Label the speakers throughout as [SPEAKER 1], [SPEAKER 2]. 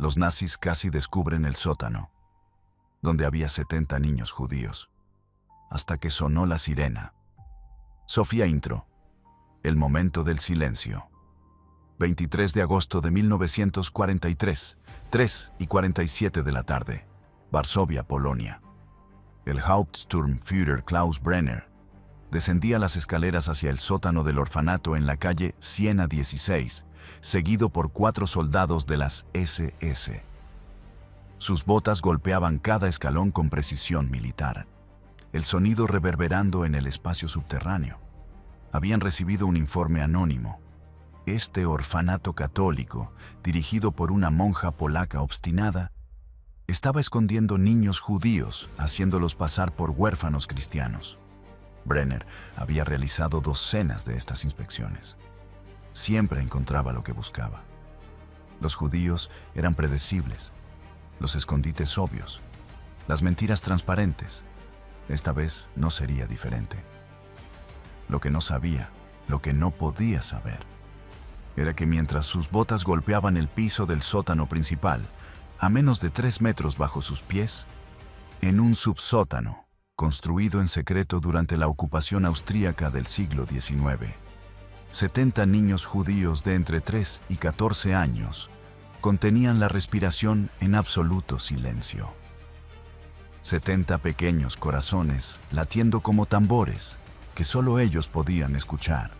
[SPEAKER 1] los nazis casi descubren el sótano, donde había 70 niños judíos, hasta que sonó la sirena. Sofía Intro. El momento del silencio. 23 de agosto de 1943, 3:47 de la tarde. Varsovia, Polonia. El Hauptsturmführer Klaus Brenner descendía las escaleras hacia el sótano del orfanato en la calle Siena 16, seguido por 4 soldados de las SS. Sus botas golpeaban cada escalón con precisión militar, el sonido reverberando en el espacio subterráneo. Habían recibido un informe anónimo. Este orfanato católico, dirigido por una monja polaca obstinada, estaba escondiendo niños judíos, haciéndolos pasar por huérfanos cristianos. Brenner había realizado docenas de estas inspecciones. Siempre encontraba lo que buscaba. Los judíos eran predecibles, los escondites obvios, las mentiras transparentes. Esta vez no sería diferente. Lo que no sabía, lo que no podía saber, era que mientras sus botas golpeaban el piso del sótano principal, a menos de 3 metros bajo sus pies, en un subsótano, construido en secreto durante la ocupación austríaca del siglo XIX, 70 niños judíos de entre 3 y 14 años contenían la respiración en absoluto silencio. 70 pequeños corazones latiendo como tambores que solo ellos podían escuchar.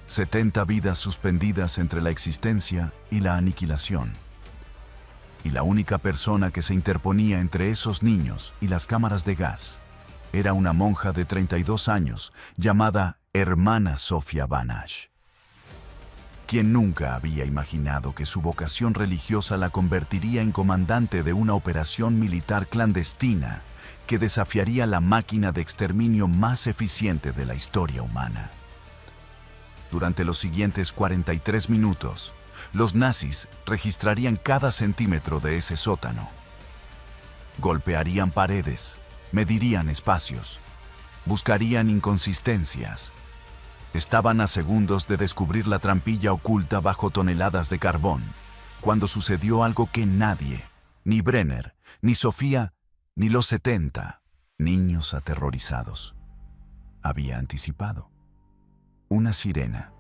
[SPEAKER 1] 70 vidas suspendidas entre la existencia y la aniquilación. Y la única persona que se interponía entre esos niños y las cámaras de gas era una monja de 32 años llamada Hermana Sofía Banash, quien nunca había imaginado que su vocación religiosa la convertiría en comandante de una operación militar clandestina que desafiaría la máquina de exterminio más eficiente de la historia humana. Durante los siguientes 43 minutos, los nazis registrarían cada centímetro de ese sótano. Golpearían paredes, medirían espacios, buscarían inconsistencias. Estaban a segundos de descubrir la trampilla oculta bajo toneladas de carbón, cuando sucedió algo que nadie, ni Brenner, ni Sofía, ni los 70 niños aterrorizados, había anticipado. Una sirena.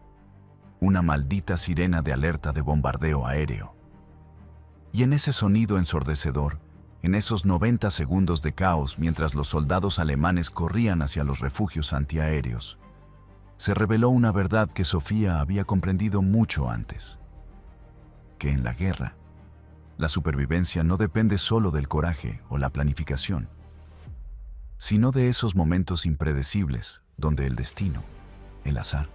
[SPEAKER 1] Una maldita sirena de alerta de bombardeo aéreo. Y en ese sonido ensordecedor, en esos 90 segundos de caos mientras los soldados alemanes corrían hacia los refugios antiaéreos, se reveló una verdad que Sofía había comprendido mucho antes. Que en la guerra, la supervivencia no depende solo del coraje o la planificación, sino de esos momentos impredecibles donde el destino, el azar,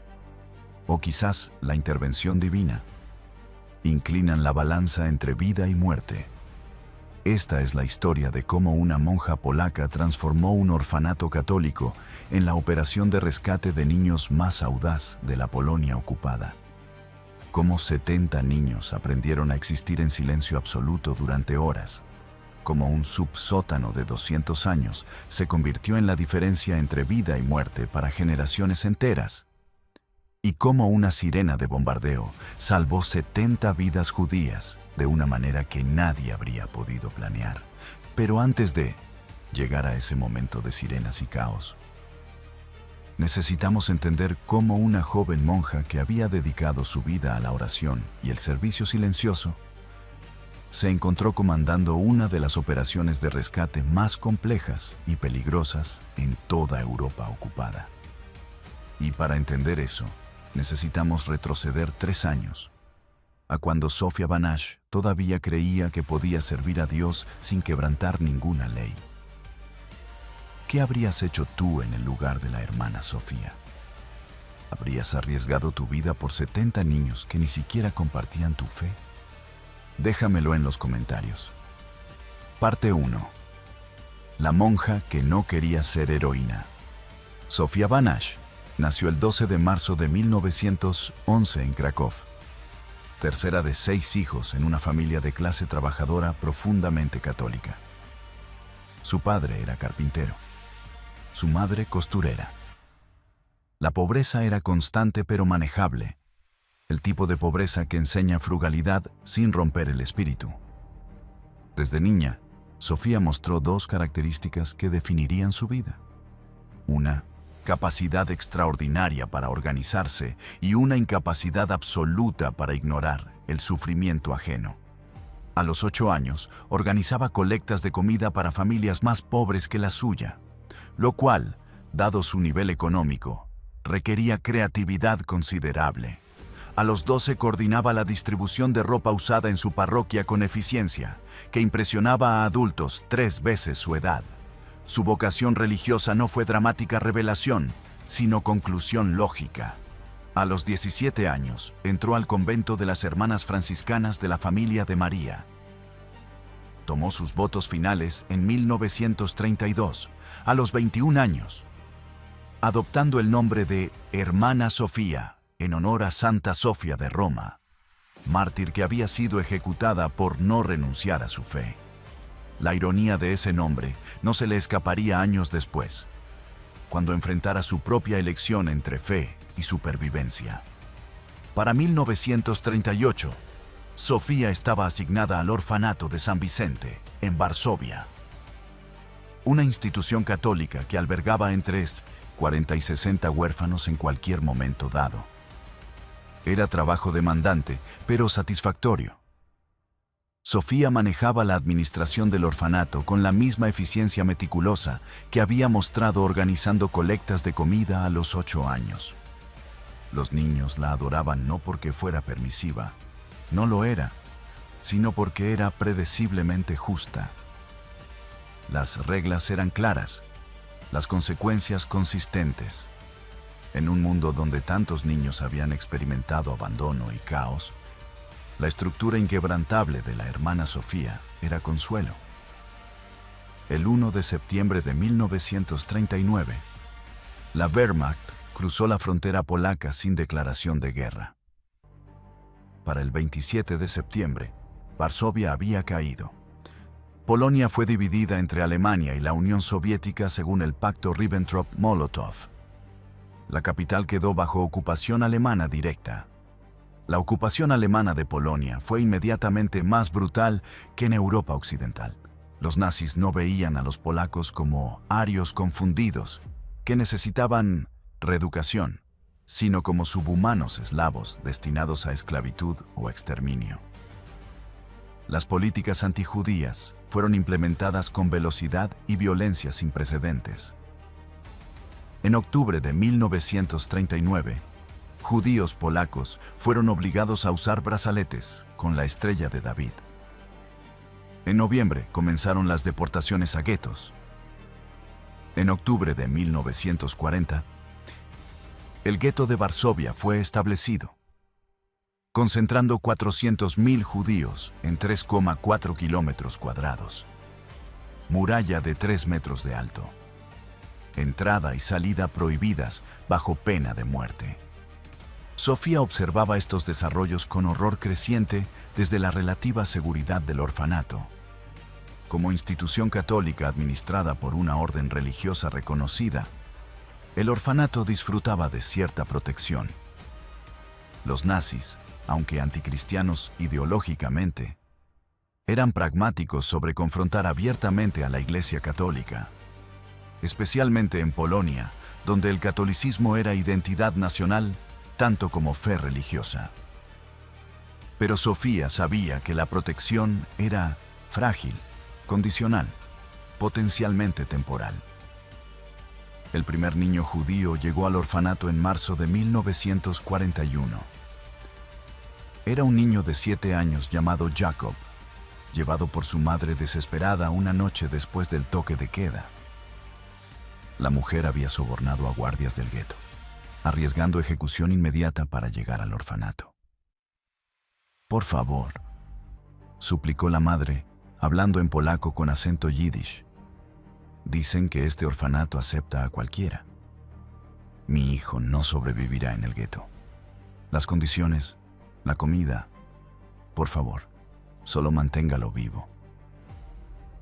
[SPEAKER 1] o quizás la intervención divina, inclinan la balanza entre vida y muerte. Esta es la historia de cómo una monja polaca transformó un orfanato católico en la operación de rescate de niños más audaz de la Polonia ocupada. Cómo 70 niños aprendieron a existir en silencio absoluto durante horas. Cómo un subsótano de 200 años se convirtió en la diferencia entre vida y muerte para generaciones enteras. Y cómo una sirena de bombardeo salvó 70 vidas judías de una manera que nadie habría podido planear. Pero antes de llegar a ese momento de sirenas y caos, necesitamos entender cómo una joven monja que había dedicado su vida a la oración y el servicio silencioso, se encontró comandando una de las operaciones de rescate más complejas y peligrosas en toda Europa ocupada. Y para entender eso, necesitamos retroceder 3 años, a cuando Sofía Banash todavía creía que podía servir a Dios sin quebrantar ninguna ley. ¿Qué habrías hecho tú en el lugar de la hermana Sofía? ¿Habrías arriesgado tu vida por 70 niños que ni siquiera compartían tu fe? Déjamelo en los comentarios. Parte 1. La monja que no quería ser heroína. Sofía Banash nació el 12 de marzo de 1911 en Krakow. Tercera de 6 hijos en una familia de clase trabajadora profundamente católica. Su padre era carpintero, su madre costurera. La pobreza era constante pero manejable, el tipo de pobreza que enseña frugalidad sin romper el espíritu. Desde niña, Sofía mostró dos características que definirían su vida. Una, capacidad extraordinaria para organizarse y una incapacidad absoluta para ignorar el sufrimiento ajeno. A los 8 años, organizaba colectas de comida para familias más pobres que la suya, lo cual, dado su nivel económico, requería creatividad considerable. A los 12 coordinaba la distribución de ropa usada en su parroquia con eficiencia, que impresionaba a adultos 3 veces su edad. Su vocación religiosa no fue dramática revelación, sino conclusión lógica. A los 17 años, entró al convento de las Hermanas Franciscanas de la Familia de María. Tomó sus votos finales en 1932, a los 21 años, adoptando el nombre de Hermana Sofía, en honor a Santa Sofía de Roma, mártir que había sido ejecutada por no renunciar a su fe. La ironía de ese nombre no se le escaparía años después, cuando enfrentara su propia elección entre fe y supervivencia. Para 1938, Sofía estaba asignada al orfanato de San Vicente, en Varsovia, una institución católica que albergaba entre 40 y 60 huérfanos en cualquier momento dado. Era trabajo demandante, pero satisfactorio. Sofía manejaba la administración del orfanato con la misma eficiencia meticulosa que había mostrado organizando colectas de comida a los 8 años. Los niños la adoraban no porque fuera permisiva, no lo era, sino porque era predeciblemente justa. Las reglas eran claras, las consecuencias consistentes. En un mundo donde tantos niños habían experimentado abandono y caos, la estructura inquebrantable de la hermana Sofía era consuelo. El 1 de septiembre de 1939, la Wehrmacht cruzó la frontera polaca sin declaración de guerra. Para el 27 de septiembre, Varsovia había caído. Polonia fue dividida entre Alemania y la Unión Soviética según el pacto Ribbentrop-Molotov. La capital quedó bajo ocupación alemana directa. La ocupación alemana de Polonia fue inmediatamente más brutal que en Europa Occidental. Los nazis no veían a los polacos como arios confundidos, que necesitaban reeducación, sino como subhumanos eslavos destinados a esclavitud o exterminio. Las políticas antijudías fueron implementadas con velocidad y violencia sin precedentes. En octubre de 1939, judíos polacos fueron obligados a usar brazaletes con la estrella de David. En noviembre comenzaron las deportaciones a guetos. En octubre de 1940, el gueto de Varsovia fue establecido, concentrando 400.000 judíos en 3,4 kilómetros cuadrados. Muralla de 3 metros de alto. Entrada y salida prohibidas bajo pena de muerte. Sofía observaba estos desarrollos con horror creciente desde la relativa seguridad del orfanato. Como institución católica administrada por una orden religiosa reconocida, el orfanato disfrutaba de cierta protección. Los nazis, aunque anticristianos ideológicamente, eran pragmáticos sobre confrontar abiertamente a la Iglesia Católica, especialmente en Polonia, donde el catolicismo era identidad nacional tanto como fe religiosa. Pero Sofía sabía que la protección era frágil, condicional, potencialmente temporal. El primer niño judío llegó al orfanato en marzo de 1941. Era un niño de 7 años llamado Jacob, llevado por su madre desesperada una noche después del toque de queda. La mujer había sobornado a guardias del gueto, arriesgando ejecución inmediata para llegar al orfanato. «Por favor», suplicó la madre, hablando en polaco con acento yiddish. «Dicen que este orfanato acepta a cualquiera. Mi hijo no sobrevivirá en el gueto. Las condiciones, la comida, por favor, solo manténgalo vivo».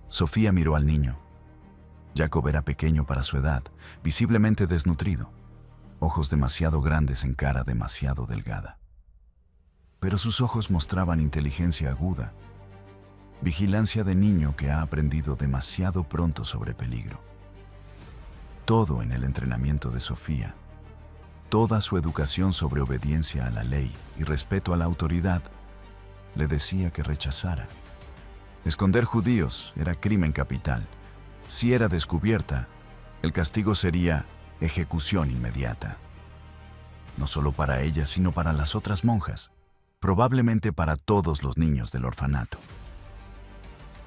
[SPEAKER 1] Sofía miró al niño. Jacob era pequeño para su edad, visiblemente desnutrido, ojos demasiado grandes en cara demasiado delgada. pero sus ojos mostraban inteligencia aguda, vigilancia de niño que ha aprendido demasiado pronto sobre peligro. Todo en el entrenamiento de Sofía, toda su educación sobre obediencia a la ley y respeto a la autoridad, le decía que rechazara. Esconder judíos era crimen capital. Si era descubierta, el castigo sería ejecución inmediata. No solo para ella, sino para las otras monjas, probablemente para todos los niños del orfanato.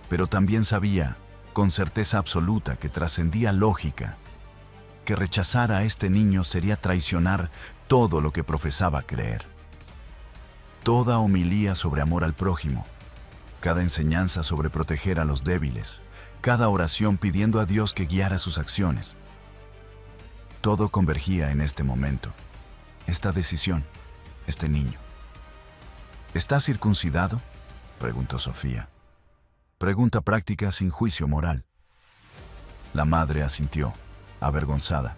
[SPEAKER 1] Pero también sabía, con certeza absoluta que trascendía lógica, que rechazar a este niño sería traicionar todo lo que profesaba creer. Toda homilía sobre amor al prójimo, cada enseñanza sobre proteger a los débiles, cada oración pidiendo a Dios que guiara sus acciones. Todo convergía en este momento, esta decisión, este niño. ¿Está circuncidado?, preguntó Sofía. Pregunta práctica sin juicio moral. La madre asintió, avergonzada,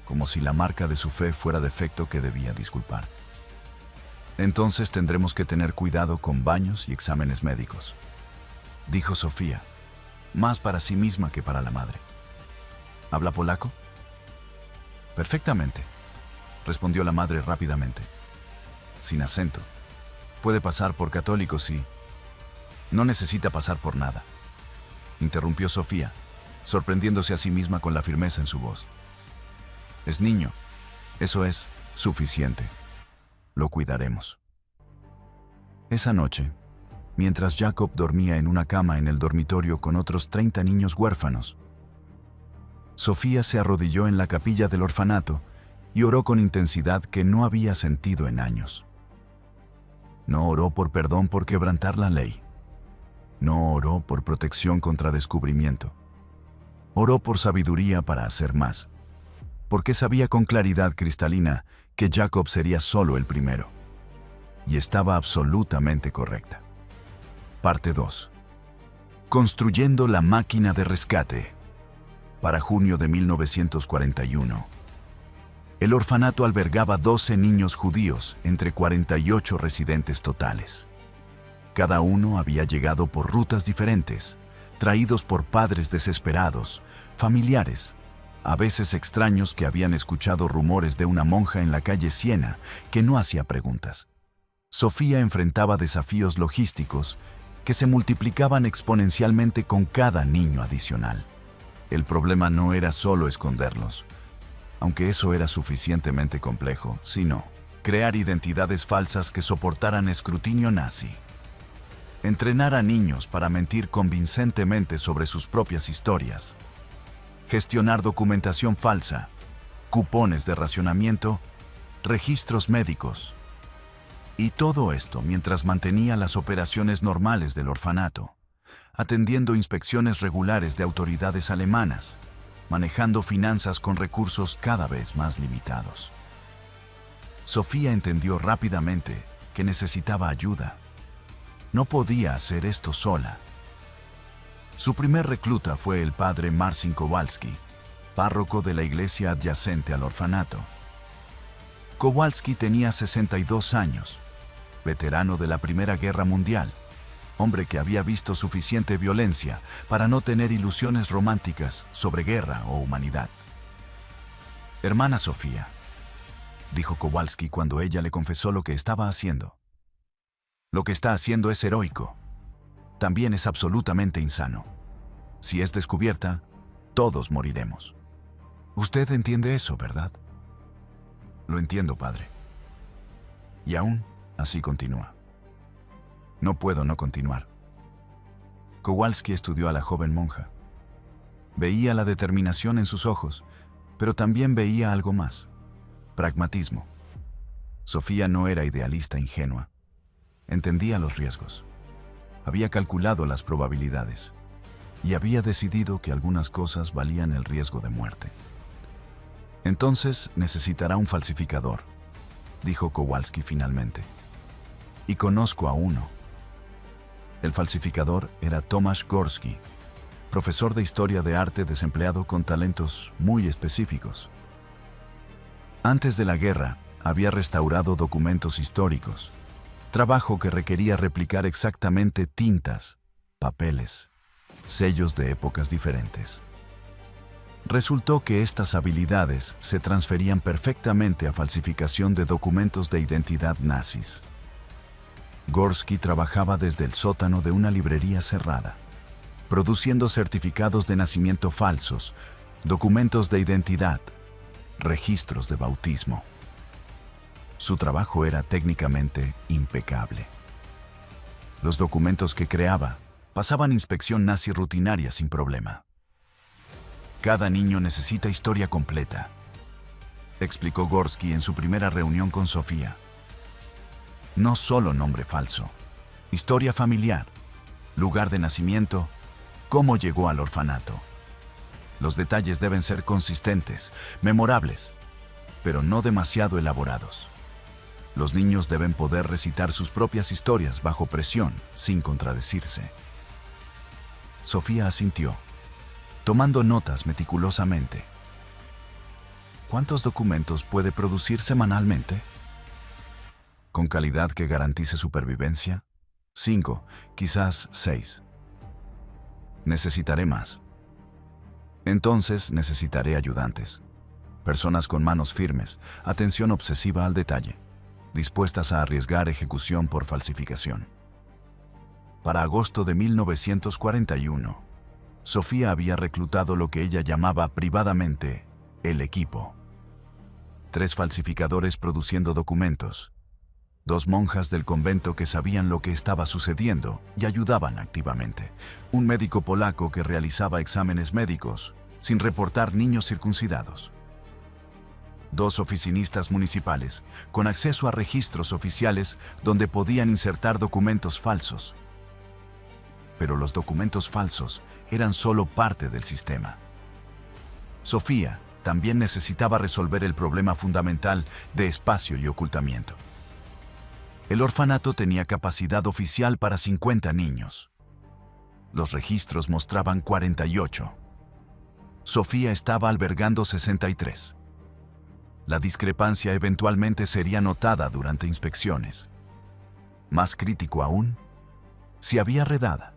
[SPEAKER 1] como si la marca de su fe fuera defecto que debía disculpar. Entonces tendremos que tener cuidado con baños y exámenes médicos, dijo Sofía, más para sí misma que para la madre. ¿Habla polaco? Perfectamente, respondió la madre rápidamente, sin acento. Puede pasar por católico, sí. No necesita pasar por nada, interrumpió Sofía, sorprendiéndose a sí misma con la firmeza en su voz. Es niño, eso es suficiente. Lo cuidaremos. Esa noche, mientras Jacob dormía en una cama en el dormitorio con otros 30 niños huérfanos, Sofía se arrodilló en la capilla del orfanato y oró con intensidad que no había sentido en años. No oró por perdón por quebrantar la ley. No oró por protección contra descubrimiento. Oró por sabiduría para hacer más, porque sabía con claridad cristalina que Jacob sería solo el primero. Y estaba absolutamente correcta. Parte 2. Construyendo la máquina de rescate. Para junio de 1941. El orfanato albergaba 12 niños judíos entre 48 residentes totales. Cada uno había llegado por rutas diferentes, traídos por padres desesperados, familiares, a veces extraños que habían escuchado rumores de una monja en la calle Siena que no hacía preguntas. Sofía enfrentaba desafíos logísticos que se multiplicaban exponencialmente con cada niño adicional. El problema no era solo esconderlos, aunque eso era suficientemente complejo, sino crear identidades falsas que soportaran escrutinio nazi. Entrenar a niños para mentir convincentemente sobre sus propias historias. Gestionar documentación falsa, cupones de racionamiento, registros médicos. Y todo esto mientras mantenía las operaciones normales del orfanato, atendiendo inspecciones regulares de autoridades alemanas, manejando finanzas con recursos cada vez más limitados. Sofía entendió rápidamente que necesitaba ayuda. No podía hacer esto sola. Su primer recluta fue el padre Marcin Kowalski, párroco de la iglesia adyacente al orfanato. Kowalski tenía 62 años, veterano de la Primera Guerra Mundial, hombre que había visto suficiente violencia para no tener ilusiones románticas sobre guerra o humanidad. «Hermana Sofía», dijo Kowalski cuando ella le confesó lo que estaba haciendo. «Lo que está haciendo es heroico. También es absolutamente insano. Si es descubierta, todos moriremos. Usted entiende eso, ¿verdad?» «Lo entiendo, padre». Y aún así continúa. «No puedo no continuar». Kowalski estudió a la joven monja. Veía la determinación en sus ojos, pero también veía algo más: pragmatismo. Sofía no era idealista ingenua. Entendía los riesgos. Había calculado las probabilidades y había decidido que algunas cosas valían el riesgo de muerte. «Entonces necesitará un falsificador», dijo Kowalski finalmente. «Y conozco a uno». El falsificador era Tomasz Gorski, profesor de historia de arte desempleado con talentos muy específicos. Antes de la guerra, había restaurado documentos históricos, trabajo que requería replicar exactamente tintas, papeles, sellos de épocas diferentes. Resultó que estas habilidades se transferían perfectamente a falsificación de documentos de identidad nazis. Gorsky trabajaba desde el sótano de una librería cerrada, produciendo certificados de nacimiento falsos, documentos de identidad, registros de bautismo. Su trabajo era técnicamente impecable. Los documentos que creaba pasaban inspección nazi rutinaria sin problema. Cada niño necesita historia completa, explicó Gorsky en su primera reunión con Sofía. No solo nombre falso, historia familiar, lugar de nacimiento, cómo llegó al orfanato. Los detalles deben ser consistentes, memorables, pero no demasiado elaborados. Los niños deben poder recitar sus propias historias bajo presión, sin contradecirse. Sofía asintió, tomando notas meticulosamente. ¿Cuántos documentos puede producir semanalmente? ¿Con calidad que garantice supervivencia? 5, quizás 6. Necesitaré más. Entonces necesitaré ayudantes. Personas con manos firmes, atención obsesiva al detalle, dispuestas a arriesgar ejecución por falsificación. Para agosto de 1941, Sofía había reclutado lo que ella llamaba privadamente el equipo. 3 falsificadores produciendo documentos, 2 monjas del convento que sabían lo que estaba sucediendo y ayudaban activamente, un médico polaco que realizaba exámenes médicos sin reportar niños circuncidados, 2 oficinistas municipales con acceso a registros oficiales donde podían insertar documentos falsos. Pero los documentos falsos eran solo parte del sistema. Sofía también necesitaba resolver el problema fundamental de espacio y ocultamiento. El orfanato tenía capacidad oficial para 50 niños. Los registros mostraban 48. Sofía estaba albergando 63. La discrepancia eventualmente sería notada durante inspecciones. Más crítico aún, si había redada,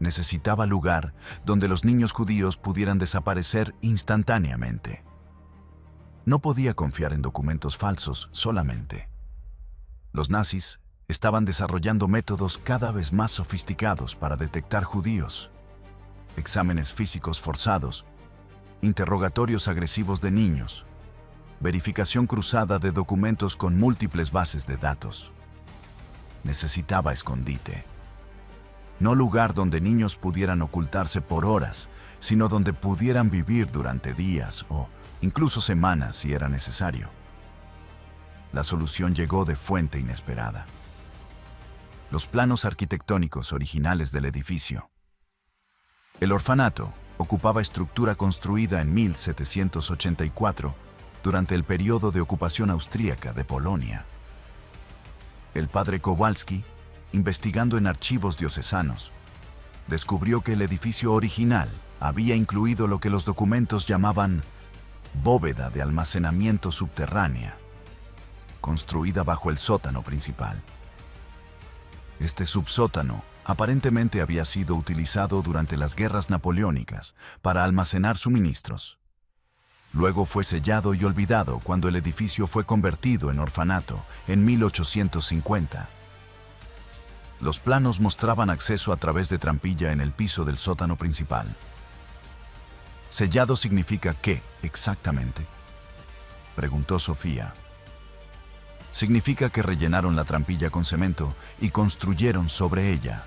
[SPEAKER 1] necesitaba lugar donde los niños judíos pudieran desaparecer instantáneamente. No podía confiar en documentos falsos solamente. Los nazis estaban desarrollando métodos cada vez más sofisticados para detectar judíos, exámenes físicos forzados, interrogatorios agresivos de niños, verificación cruzada de documentos con múltiples bases de datos. Necesitaba escondite. No lugar donde niños pudieran ocultarse por horas, sino donde pudieran vivir durante días o incluso semanas si era necesario. La solución llegó de fuente inesperada. Los planos arquitectónicos originales del edificio. El orfanato ocupaba estructura construida en 1784 durante el periodo de ocupación austríaca de Polonia. El padre Kowalski, investigando en archivos diocesanos, descubrió que el edificio original había incluido lo que los documentos llamaban bóveda de almacenamiento subterránea, construida bajo el sótano principal. Este subsótano aparentemente había sido utilizado durante las guerras napoleónicas para almacenar suministros. Luego fue sellado y olvidado cuando el edificio fue convertido en orfanato en 1850. Los planos mostraban acceso a través de trampilla en el piso del sótano principal. ¿Sellado significa qué, exactamente?, preguntó Sofía. Significa que rellenaron la trampilla con cemento y construyeron sobre ella,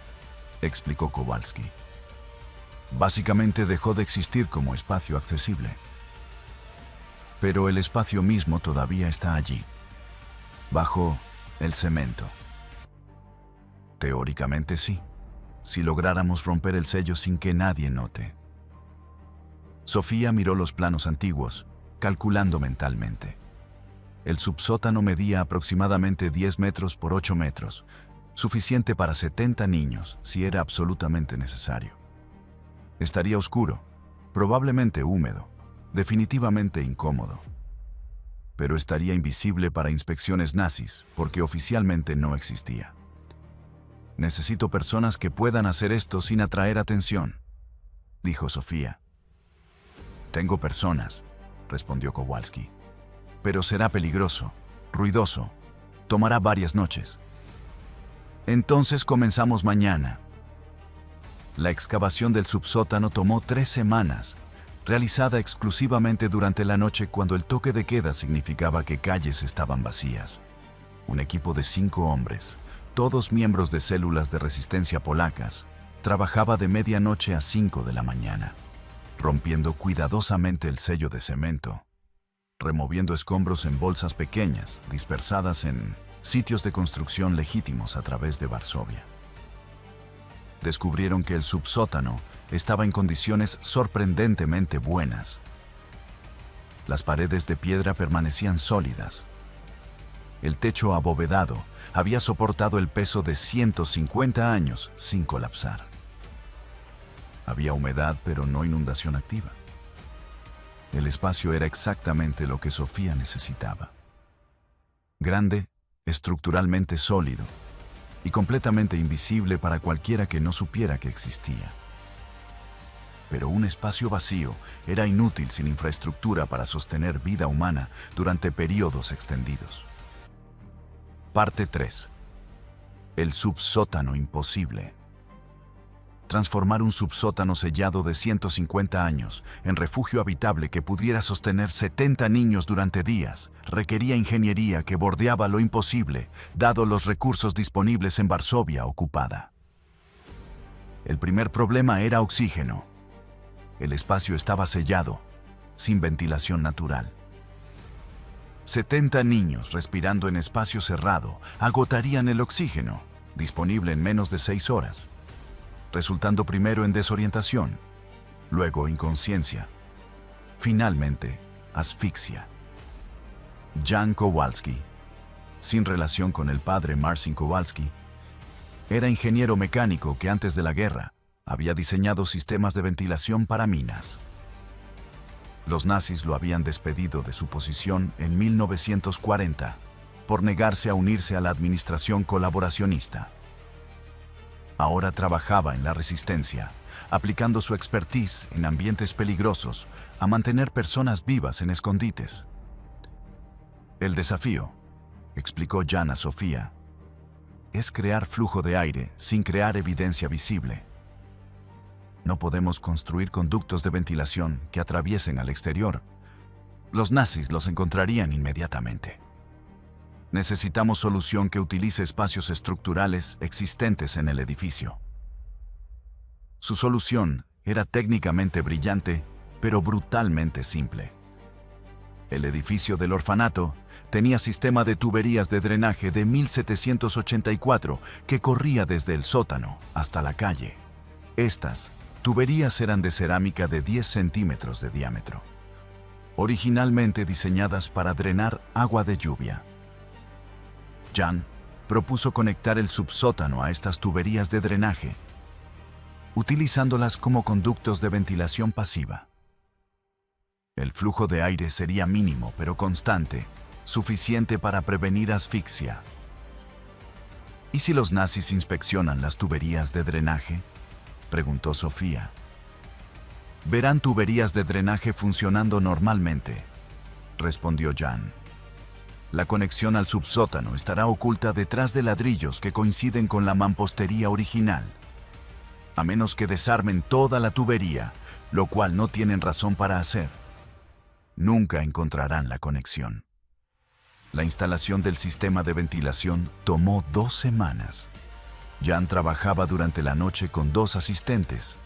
[SPEAKER 1] explicó Kowalski. Básicamente dejó de existir como espacio accesible. Pero el espacio mismo todavía está allí, bajo el cemento. Teóricamente sí, si lográramos romper el sello sin que nadie note. Sofía miró los planos antiguos, calculando mentalmente. El subsótano medía aproximadamente 10 metros por 8 metros, suficiente para 70 niños si era absolutamente necesario. Estaría oscuro, probablemente húmedo, definitivamente incómodo. Pero estaría invisible para inspecciones nazis porque oficialmente no existía. Necesito personas que puedan hacer esto sin atraer atención, dijo Sofía. Tengo personas, respondió Kowalski. Pero será peligroso, ruidoso, tomará varias noches. Entonces comenzamos mañana. La excavación del subsótano tomó 3 semanas, realizada exclusivamente durante la noche cuando el toque de queda significaba que calles estaban vacías. Un equipo de 5 hombres, todos miembros de células de resistencia polacas, trabajaba de medianoche a 5 de la mañana, rompiendo cuidadosamente el sello de cemento, removiendo escombros en bolsas pequeñas dispersadas en sitios de construcción legítimos a través de Varsovia. Descubrieron que el subsótano estaba en condiciones sorprendentemente buenas. Las paredes de piedra permanecían sólidas. El techo abovedado había soportado el peso de 150 años sin colapsar. Había humedad, pero no inundación activa. El espacio era exactamente lo que Sofía necesitaba. Grande, estructuralmente sólido y completamente invisible para cualquiera que no supiera que existía. Pero un espacio vacío era inútil sin infraestructura para sostener vida humana durante periodos extendidos. Parte 3. El subsótano imposible. Transformar un subsótano sellado de 150 años en refugio habitable que pudiera sostener 70 niños durante días requería ingeniería que bordeaba lo imposible, dado los recursos disponibles en Varsovia ocupada. El primer problema era oxígeno. El espacio estaba sellado, sin ventilación natural. 70 niños respirando en espacio cerrado agotarían el oxígeno, disponible en menos de 6 horas, resultando primero en desorientación, luego inconsciencia, finalmente asfixia. Jan Kowalski, sin relación con el padre Marcin Kowalski, era ingeniero mecánico que antes de la guerra había diseñado sistemas de ventilación para minas. Los nazis lo habían despedido de su posición en 1940 por negarse a unirse a la administración colaboracionista. Ahora trabajaba en la resistencia, aplicando su expertise en ambientes peligrosos a mantener personas vivas en escondites. El desafío, explicó Jan a Sofía, es crear flujo de aire sin crear evidencia visible. No podemos construir conductos de ventilación que atraviesen al exterior. Los nazis los encontrarían inmediatamente. Necesitamos solución que utilice espacios estructurales existentes en el edificio. Su solución era técnicamente brillante, pero brutalmente simple. El edificio del orfanato tenía sistema de tuberías de drenaje de 1784 que corría desde el sótano hasta la calle. Estas tuberías eran de cerámica de 10 centímetros de diámetro, originalmente diseñadas para drenar agua de lluvia. Jan propuso conectar el subsótano a estas tuberías de drenaje, utilizándolas como conductos de ventilación pasiva. El flujo de aire sería mínimo pero constante, suficiente para prevenir asfixia. ¿Y si los nazis inspeccionan las tuberías de drenaje?, preguntó Sofía. Verán tuberías de drenaje funcionando normalmente, respondió Jan. La conexión al subsótano estará oculta detrás de ladrillos que coinciden con la mampostería original. A menos que desarmen toda la tubería, lo cual no tienen razón para hacer, nunca encontrarán la conexión. La instalación del sistema de ventilación tomó 2 semanas. Jan trabajaba durante la noche con 2 asistentes,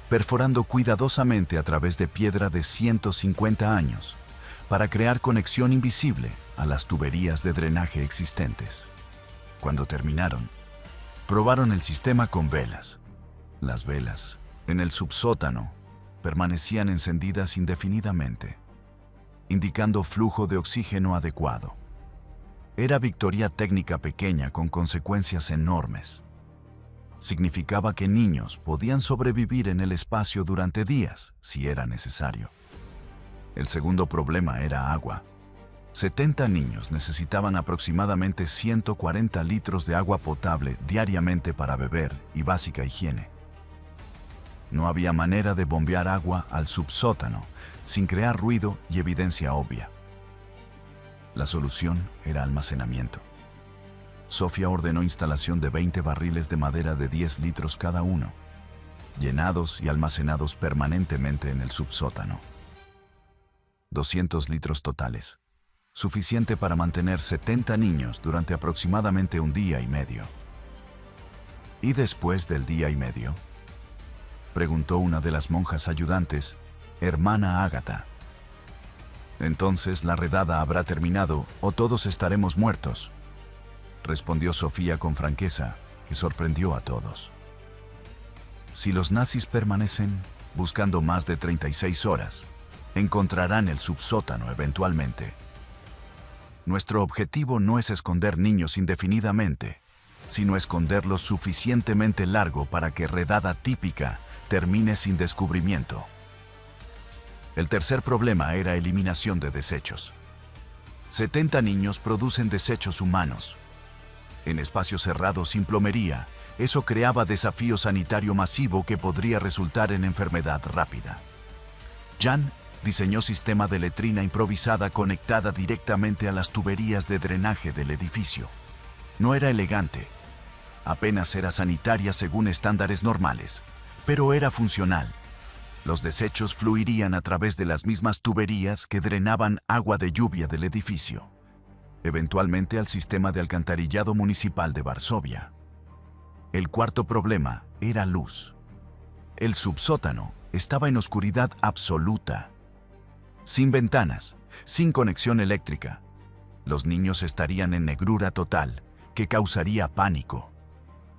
[SPEAKER 1] perforando cuidadosamente a través de piedra de 150 años para crear conexión invisible a las tuberías de drenaje existentes. Cuando terminaron, probaron el sistema con velas. Las velas, en el subsótano, permanecían encendidas indefinidamente, indicando flujo de oxígeno adecuado. Era victoria técnica pequeña con consecuencias enormes. Significaba que niños podían sobrevivir en el espacio durante días, si era necesario. El segundo problema era agua. 70 niños necesitaban aproximadamente 140 litros de agua potable diariamente para beber y básica higiene. No había manera de bombear agua al subsótano sin crear ruido y evidencia obvia. La solución era almacenamiento. Sofía ordenó instalación de 20 barriles de madera de 10 litros cada uno, llenados y almacenados permanentemente en el subsótano. 200 litros totales, suficiente para mantener 70 niños durante aproximadamente un día y medio. ¿Y después del día y medio?, preguntó una de las monjas ayudantes, hermana Ágata. «Entonces la redada habrá terminado o todos estaremos muertos», respondió Sofía con franqueza, que sorprendió a todos. «Si los nazis permanecen buscando más de 36 horas, encontrarán el subsótano eventualmente. Nuestro objetivo no es esconder niños indefinidamente, sino esconderlos suficientemente largo para que redada típica termine sin descubrimiento». El tercer problema era eliminación de desechos. 70 niños producen desechos humanos. En espacios cerrados sin plomería, eso creaba desafío sanitario masivo que podría resultar en enfermedad rápida. Jan diseñó sistema de letrina improvisada conectada directamente a las tuberías de drenaje del edificio. No era elegante, apenas era sanitaria según estándares normales, pero era funcional. Los desechos fluirían a través de las mismas tuberías que drenaban agua de lluvia del edificio, eventualmente al sistema de alcantarillado municipal de Varsovia. El cuarto problema era luz. El subsótano estaba en oscuridad absoluta. Sin ventanas, sin conexión eléctrica. Los niños estarían en negrura total, que causaría pánico,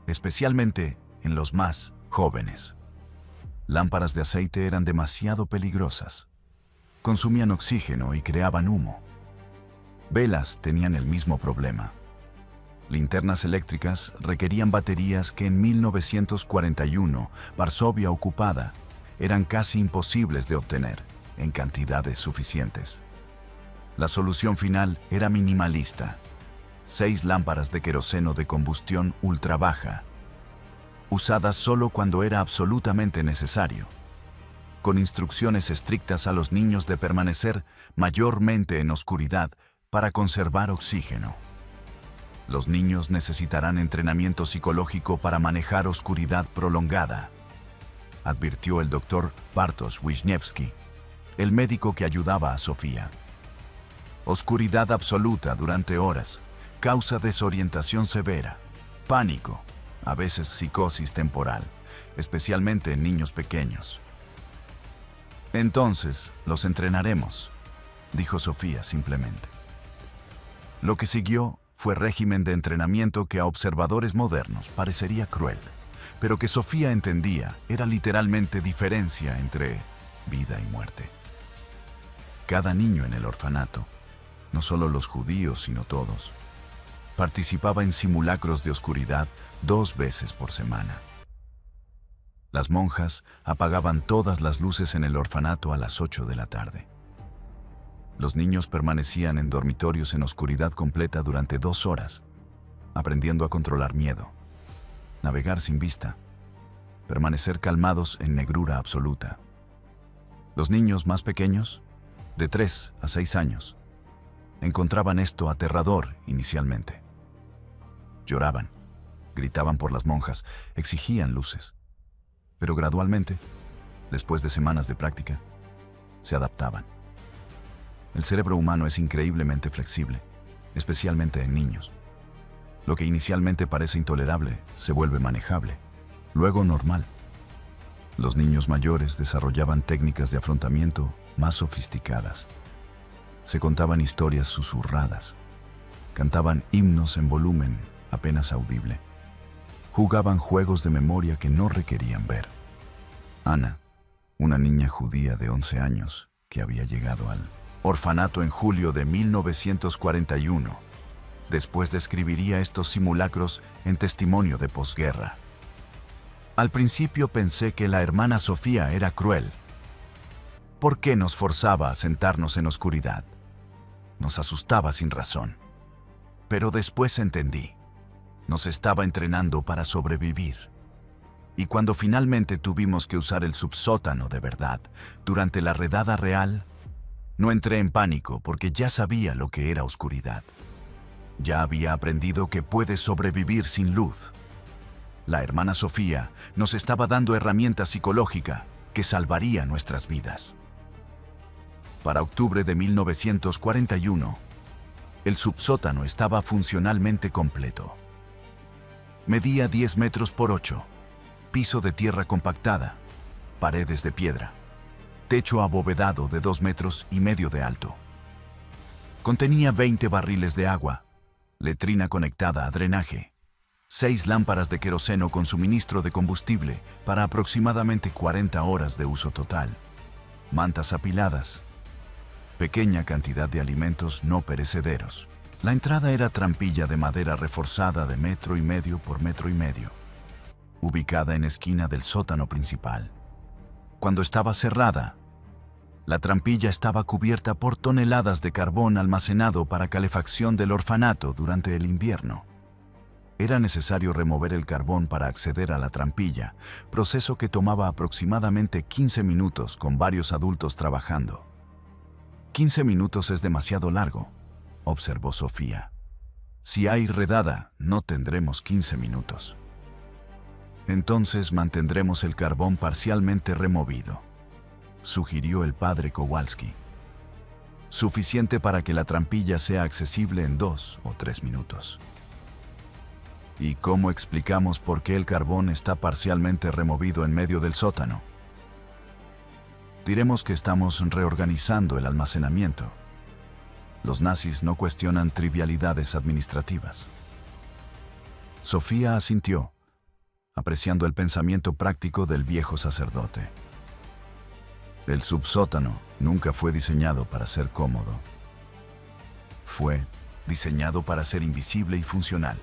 [SPEAKER 1] especialmente en los más jóvenes. Lámparas de aceite eran demasiado peligrosas. Consumían oxígeno y creaban humo. Velas tenían el mismo problema. Linternas eléctricas requerían baterías que en 1941, Varsovia ocupada, eran casi imposibles de obtener en cantidades suficientes. La solución final era minimalista: 6 lámparas de queroseno de combustión ultra baja, usadas solo cuando era absolutamente necesario, con instrucciones estrictas a los niños de permanecer mayormente en oscuridad para conservar oxígeno. Los niños necesitarán entrenamiento psicológico para manejar oscuridad prolongada, advirtió el doctor Bartosz Wisniewski, el médico que ayudaba a Sofía. Oscuridad absoluta durante horas causa desorientación severa, pánico, a veces psicosis temporal, especialmente en niños pequeños. «Entonces, los entrenaremos», dijo Sofía simplemente. Lo que siguió fue régimen de entrenamiento que a observadores modernos parecería cruel, pero que Sofía entendía era literalmente diferencia entre vida y muerte. Cada niño en el orfanato, no solo los judíos sino todos, participaba en simulacros de oscuridad 2 veces por semana. Las monjas apagaban todas las luces en el orfanato a las 8 de la tarde. Los niños permanecían en dormitorios en oscuridad completa durante 2 horas, aprendiendo a controlar miedo, navegar sin vista, permanecer calmados en negrura absoluta. Los niños más pequeños, de 3 a 6 años, encontraban esto aterrador inicialmente. Lloraban, gritaban por las monjas, exigían luces. Pero gradualmente, después de semanas de práctica, se adaptaban. El cerebro humano es increíblemente flexible, especialmente en niños. Lo que inicialmente parece intolerable se vuelve manejable, luego normal. Los niños mayores desarrollaban técnicas de afrontamiento más sofisticadas. Se contaban historias susurradas, cantaban himnos en volumen apenas audible. Jugaban juegos de memoria que no requerían ver. Ana, una niña judía de 11 años que había llegado al orfanato en julio de 1941, después describiría estos simulacros en testimonio de posguerra. Al principio pensé que la hermana Sofía era cruel. ¿Por qué nos forzaba a sentarnos en oscuridad? Nos asustaba sin razón. Pero después entendí. Nos estaba entrenando para sobrevivir. Y cuando finalmente tuvimos que usar el subsótano de verdad, durante la redada real, no entré en pánico porque ya sabía lo que era oscuridad. Ya había aprendido que puedes sobrevivir sin luz. La hermana Sofía nos estaba dando herramienta psicológica que salvaría nuestras vidas. Para octubre de 1941, el subsótano estaba funcionalmente completo. Medía 10 metros por 8, piso de tierra compactada, paredes de piedra, techo abovedado de 2,5 metros de alto. Contenía 20 barriles de agua, letrina conectada a drenaje, 6 lámparas de queroseno con suministro de combustible para aproximadamente 40 horas de uso total, mantas apiladas, pequeña cantidad de alimentos no perecederos. La entrada era trampilla de madera reforzada de 1,5 metros por 1,5 metros, ubicada en esquina del sótano principal. Cuando estaba cerrada, la trampilla estaba cubierta por toneladas de carbón almacenado para calefacción del orfanato durante el invierno. Era necesario remover el carbón para acceder a la trampilla, proceso que tomaba aproximadamente 15 minutos con varios adultos trabajando. 15 minutos es demasiado largo, observó Sofía. Si hay redada, no tendremos 15 minutos. Entonces mantendremos el carbón parcialmente removido, sugirió el padre Kowalski. Suficiente para que la trampilla sea accesible en 2 o 3 minutos. ¿Y cómo explicamos por qué el carbón está parcialmente removido en medio del sótano? Diremos que estamos reorganizando el almacenamiento. Los nazis no cuestionan trivialidades administrativas. Sofía asintió, apreciando el pensamiento práctico del viejo sacerdote. El subsótano nunca fue diseñado para ser cómodo. Fue diseñado para ser invisible y funcional,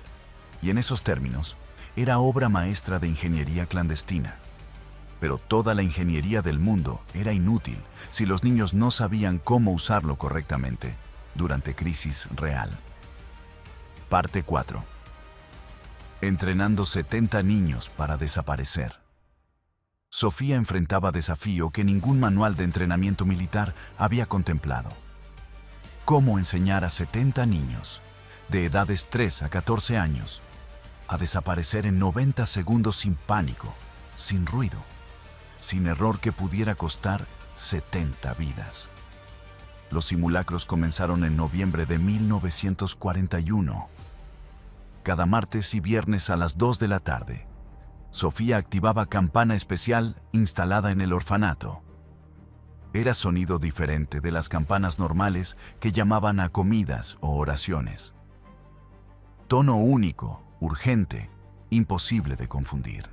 [SPEAKER 1] y en esos términos, era obra maestra de ingeniería clandestina. Pero toda la ingeniería del mundo era inútil si los niños no sabían cómo usarlo correctamente durante crisis real. Parte 4. Entrenando 70 niños para desaparecer. Sofía enfrentaba desafío que ningún manual de entrenamiento militar había contemplado. ¿Cómo enseñar a 70 niños, de edades 3 a 14 años, a desaparecer en 90 segundos sin pánico, sin ruido, sin error que pudiera costar 70 vidas? Los simulacros comenzaron en noviembre de 1941. Cada martes y viernes a las 2 de la tarde, Sofía activaba campana especial instalada en el orfanato. Era sonido diferente de las campanas normales que llamaban a comidas o oraciones. Tono único, urgente, imposible de confundir.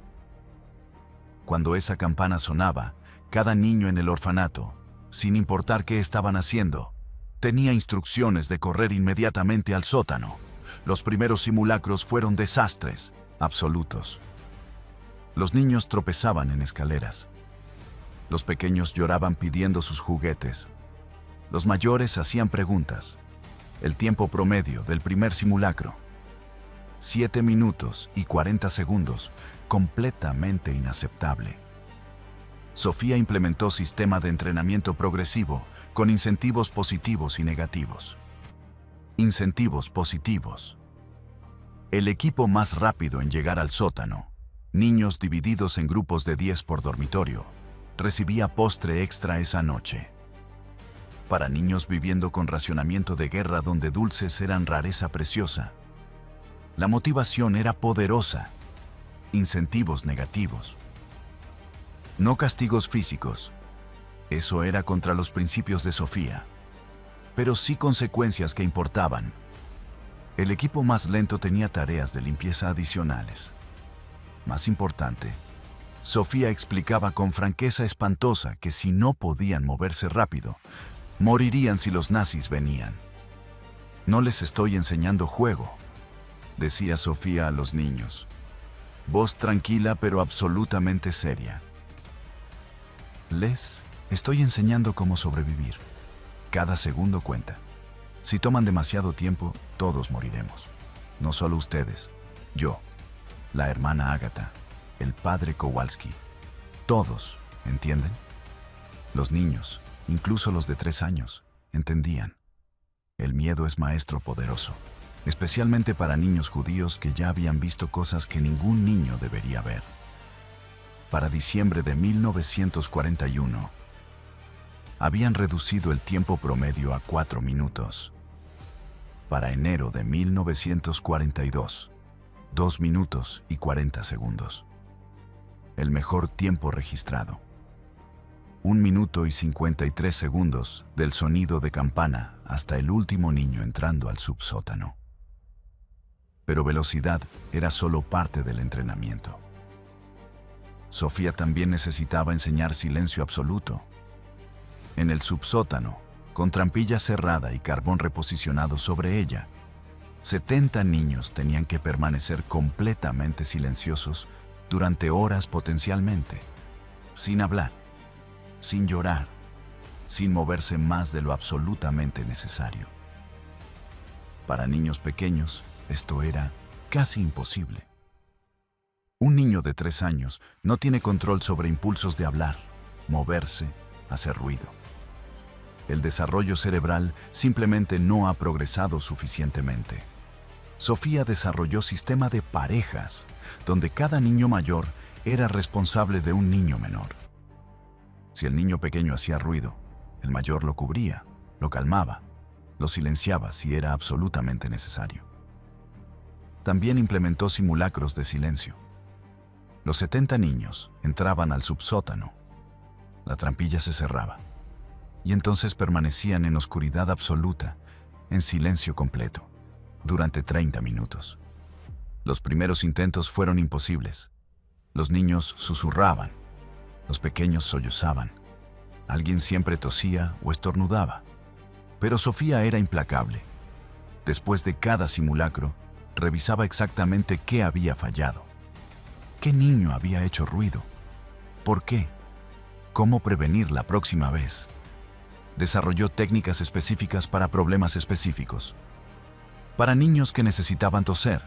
[SPEAKER 1] Cuando esa campana sonaba, cada niño en el orfanato, sin importar qué estaban haciendo, tenía instrucciones de correr inmediatamente al sótano. Los primeros simulacros fueron desastres absolutos. Los niños tropezaban en escaleras. Los pequeños lloraban pidiendo sus juguetes. Los mayores hacían preguntas. El tiempo promedio del primer simulacro: 7 minutos y 40 segundos, completamente inaceptable. Sofía implementó sistema de entrenamiento progresivo con incentivos positivos y negativos. Incentivos positivos. El equipo más rápido en llegar al sótano, niños divididos en grupos de 10 por dormitorio, recibía postre extra esa noche. Para niños viviendo con racionamiento de guerra donde dulces eran rareza preciosa, la motivación era poderosa. Incentivos negativos. No castigos físicos. Eso era contra los principios de Sofía. Pero sí consecuencias que importaban. El equipo más lento tenía tareas de limpieza adicionales. Más importante, Sofía explicaba con franqueza espantosa que si no podían moverse rápido, morirían si los nazis venían. No les estoy enseñando juego, decía Sofía a los niños. Voz tranquila pero absolutamente seria. Les estoy enseñando cómo sobrevivir. Cada segundo cuenta. Si toman demasiado tiempo, todos moriremos. No solo ustedes, yo, la hermana Agatha, el padre Kowalski. Todos, ¿entienden? Los niños, incluso los de 3 años, entendían. El miedo es maestro poderoso, especialmente para niños judíos que ya habían visto cosas que ningún niño debería ver. Para diciembre de 1941, habían reducido el tiempo promedio a 4 minutos. Para enero de 1942, 2 minutos y 40 segundos. El mejor tiempo registrado. 1 minuto y 53 segundos del sonido de campana hasta el último niño entrando al subsótano. Pero velocidad era solo parte del entrenamiento. Sofía también necesitaba enseñar silencio absoluto. En el subsótano, con trampilla cerrada y carbón reposicionado sobre ella, 70 niños tenían que permanecer completamente silenciosos durante horas potencialmente, sin hablar, sin llorar, sin moverse más de lo absolutamente necesario. Para niños pequeños, esto era casi imposible. Un niño de 3 años no tiene control sobre impulsos de hablar, moverse, hacer ruido. El desarrollo cerebral simplemente no ha progresado suficientemente. Sofía desarrolló sistema de parejas, donde cada niño mayor era responsable de un niño menor. Si el niño pequeño hacía ruido, el mayor lo cubría, lo calmaba, lo silenciaba si era absolutamente necesario. También implementó simulacros de silencio. Los 70 niños entraban al subsótano. La trampilla se cerraba. Y entonces permanecían en oscuridad absoluta, en silencio completo, durante 30 minutos. Los primeros intentos fueron imposibles. Los niños susurraban. Los pequeños sollozaban. Alguien siempre tosía o estornudaba. Pero Sofía era implacable. Después de cada simulacro, revisaba exactamente qué había fallado. ¿Qué niño había hecho ruido? ¿Por qué? ¿Cómo prevenir la próxima vez? Desarrolló técnicas específicas para problemas específicos. Para niños que necesitaban toser,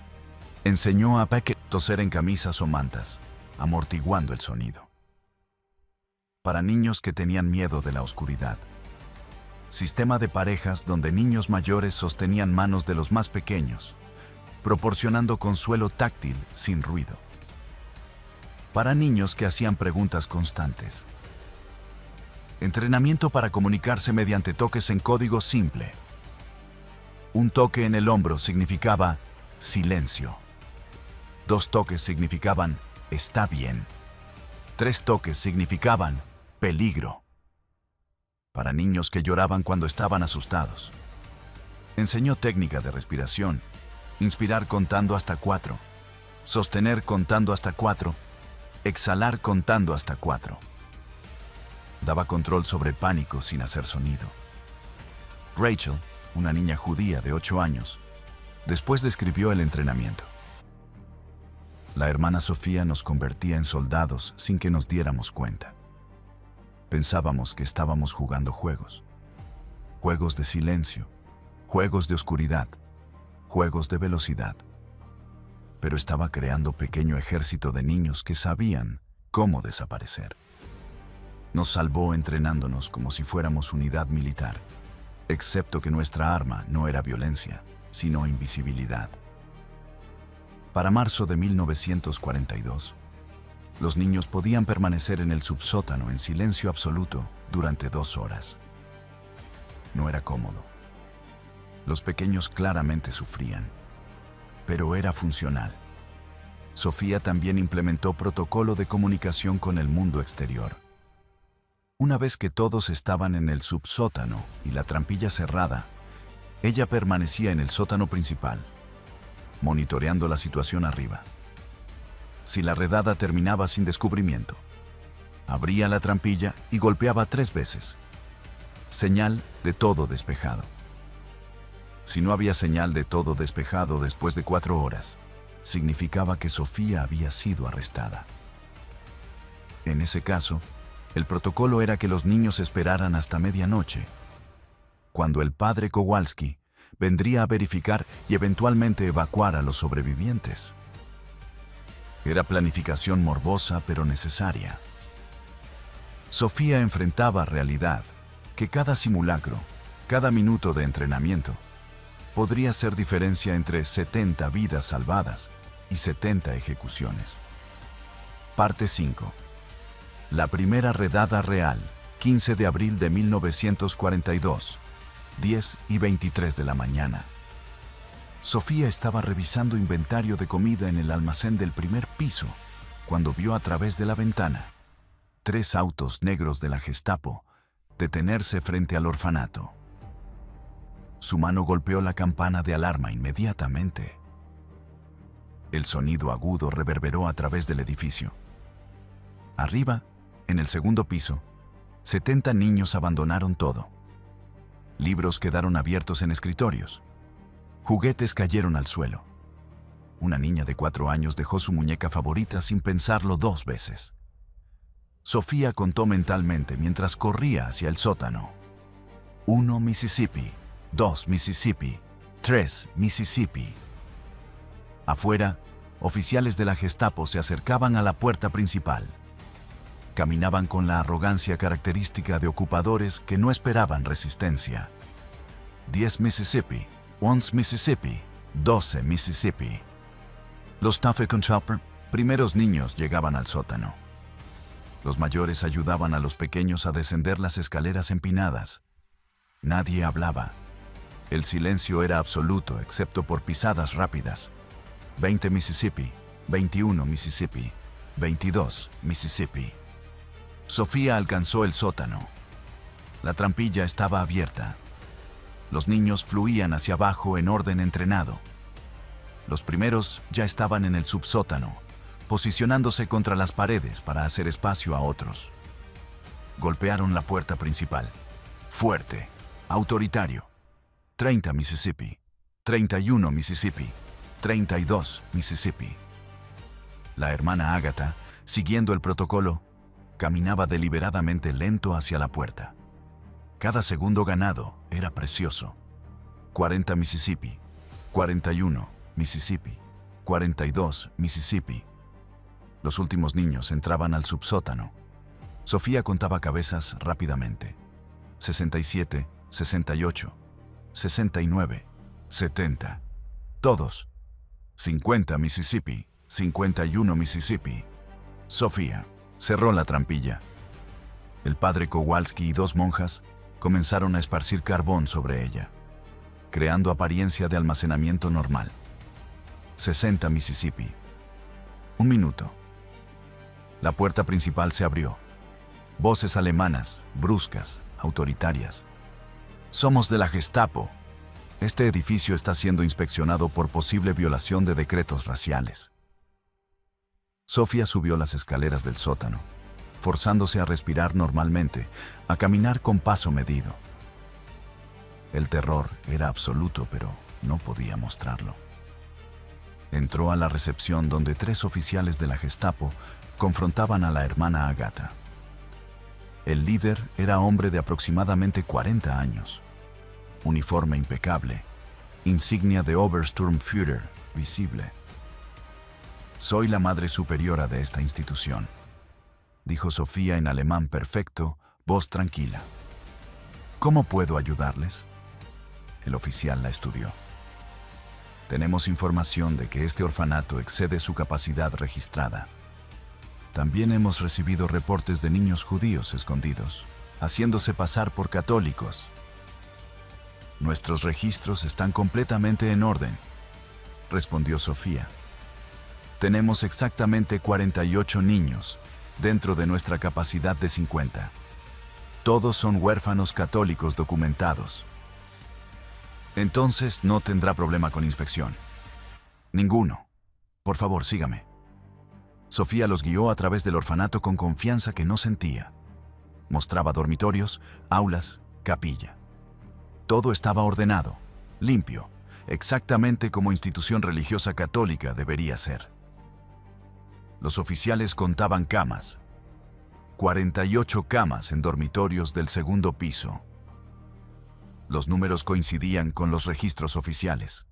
[SPEAKER 1] enseñó a Beckett toser en camisas o mantas, amortiguando el sonido. Para niños que tenían miedo de la oscuridad, sistema de parejas donde niños mayores sostenían manos de los más pequeños, proporcionando consuelo táctil sin ruido. Para niños que hacían preguntas constantes. Entrenamiento para comunicarse mediante toques en código simple. Un toque en el hombro significaba silencio. 2 toques significaban está bien. 3 toques significaban peligro. Para niños que lloraban cuando estaban asustados. Enseñó técnica de respiración, inspirar contando hasta 4, sostener contando hasta 4, exhalar contando hasta 4. Daba control sobre el pánico sin hacer sonido. Rachel, una niña judía de 8 años, después describió el entrenamiento. La hermana Sofía nos convertía en soldados sin que nos diéramos cuenta. Pensábamos que estábamos jugando juegos. Juegos de silencio, juegos de oscuridad, juegos de velocidad. Pero estaba creando pequeño ejército de niños que sabían cómo desaparecer. Nos salvó entrenándonos como si fuéramos unidad militar, excepto que nuestra arma no era violencia, sino invisibilidad. Para marzo de 1942, los niños podían permanecer en el subsótano en silencio absoluto durante 2 horas. No era cómodo. Los pequeños claramente sufrían, pero era funcional. Sofía también implementó protocolo de comunicación con el mundo exterior. Una vez que todos estaban en el subsótano y la trampilla cerrada, ella permanecía en el sótano principal, monitoreando la situación arriba. Si la redada terminaba sin descubrimiento, abría la trampilla y golpeaba 3 veces. Señal de todo despejado. Si no había señal de todo despejado después de 4 horas, significaba que Sofía había sido arrestada. En ese caso, el protocolo era que los niños esperaran hasta medianoche, cuando el padre Kowalski vendría a verificar y eventualmente evacuar a los sobrevivientes. Era planificación morbosa pero necesaria. Sofía enfrentaba realidad, que cada simulacro, cada minuto de entrenamiento, podría ser diferencia entre 70 vidas salvadas y 70 ejecuciones. Parte 5. La primera redada real, 15 de abril de 1942, 10:23 de la mañana. Sofía estaba revisando inventario de comida en el almacén del primer piso cuando vio a través de la ventana 3 autos negros de la Gestapo detenerse frente al orfanato. Su mano golpeó la campana de alarma inmediatamente. El sonido agudo reverberó a través del edificio. Arriba, en el segundo piso, 70 niños abandonaron todo. Libros quedaron abiertos en escritorios. Juguetes cayeron al suelo. Una niña de 4 años dejó su muñeca favorita sin pensarlo 2 veces. Sofía contó mentalmente mientras corría hacia el sótano. 1 Mississippi, 2 Mississippi, 3 Mississippi. Afuera, oficiales de la Gestapo se acercaban a la puerta principal. Caminaban con la arrogancia característica de ocupadores que no esperaban resistencia. 10 Mississippi, 11 Mississippi, 12 Mississippi. Los Taffecon-Chopper, primeros niños, llegaban al sótano. Los mayores ayudaban a los pequeños a descender las escaleras empinadas. Nadie hablaba. El silencio era absoluto excepto por pisadas rápidas. 20 Mississippi, 21 Mississippi, 22 Mississippi. Sofía alcanzó el sótano. La trampilla estaba abierta. Los niños fluían hacia abajo en orden entrenado. Los primeros ya estaban en el subsótano, posicionándose contra las paredes para hacer espacio a otros. Golpearon la puerta principal. Fuerte, autoritario. 30 Mississippi, 31 Mississippi, 32 Mississippi. La hermana Agatha, siguiendo el protocolo, caminaba deliberadamente lento hacia la puerta. Cada segundo ganado era precioso. 40 Mississippi, 41 Mississippi, 42 Mississippi. Los últimos niños entraban al subsótano. Sofía contaba cabezas rápidamente. 67, 68, 69, 70. Todos. 50 Mississippi, 51 Mississippi. Sofía cerró la trampilla. El padre Kowalski y 2 monjas comenzaron a esparcir carbón sobre ella, creando apariencia de almacenamiento normal. 60 Mississippi. 1 minuto. La puerta principal se abrió. Voces alemanas, bruscas, autoritarias. Somos de la Gestapo. Este edificio está siendo inspeccionado por posible violación de decretos raciales. Sofía subió las escaleras del sótano, forzándose a respirar normalmente, a caminar con paso medido. El terror era absoluto, pero no podía mostrarlo. Entró a la recepción donde 3 oficiales de la Gestapo confrontaban a la hermana Agatha. El líder era hombre de aproximadamente 40 años. Uniforme impecable, insignia de Obersturmführer visible. Soy la madre superiora de esta institución, dijo Sofía en alemán perfecto, voz tranquila. ¿Cómo puedo ayudarles? El oficial la estudió. Tenemos información de que este orfanato excede su capacidad registrada. También hemos recibido reportes de niños judíos escondidos, haciéndose pasar por católicos. Nuestros registros están completamente en orden, respondió Sofía. Tenemos exactamente 48 niños dentro de nuestra capacidad de 50. Todos son huérfanos católicos documentados. Entonces no tendrá problema con inspección. Ninguno. Por favor, sígame. Sofía los guió a través del orfanato con confianza que no sentía. Mostraba dormitorios, aulas, capilla. Todo estaba ordenado, limpio, exactamente como institución religiosa católica debería ser. Los oficiales contaban camas. 48 camas en dormitorios del segundo piso. Los números coincidían con los registros oficiales.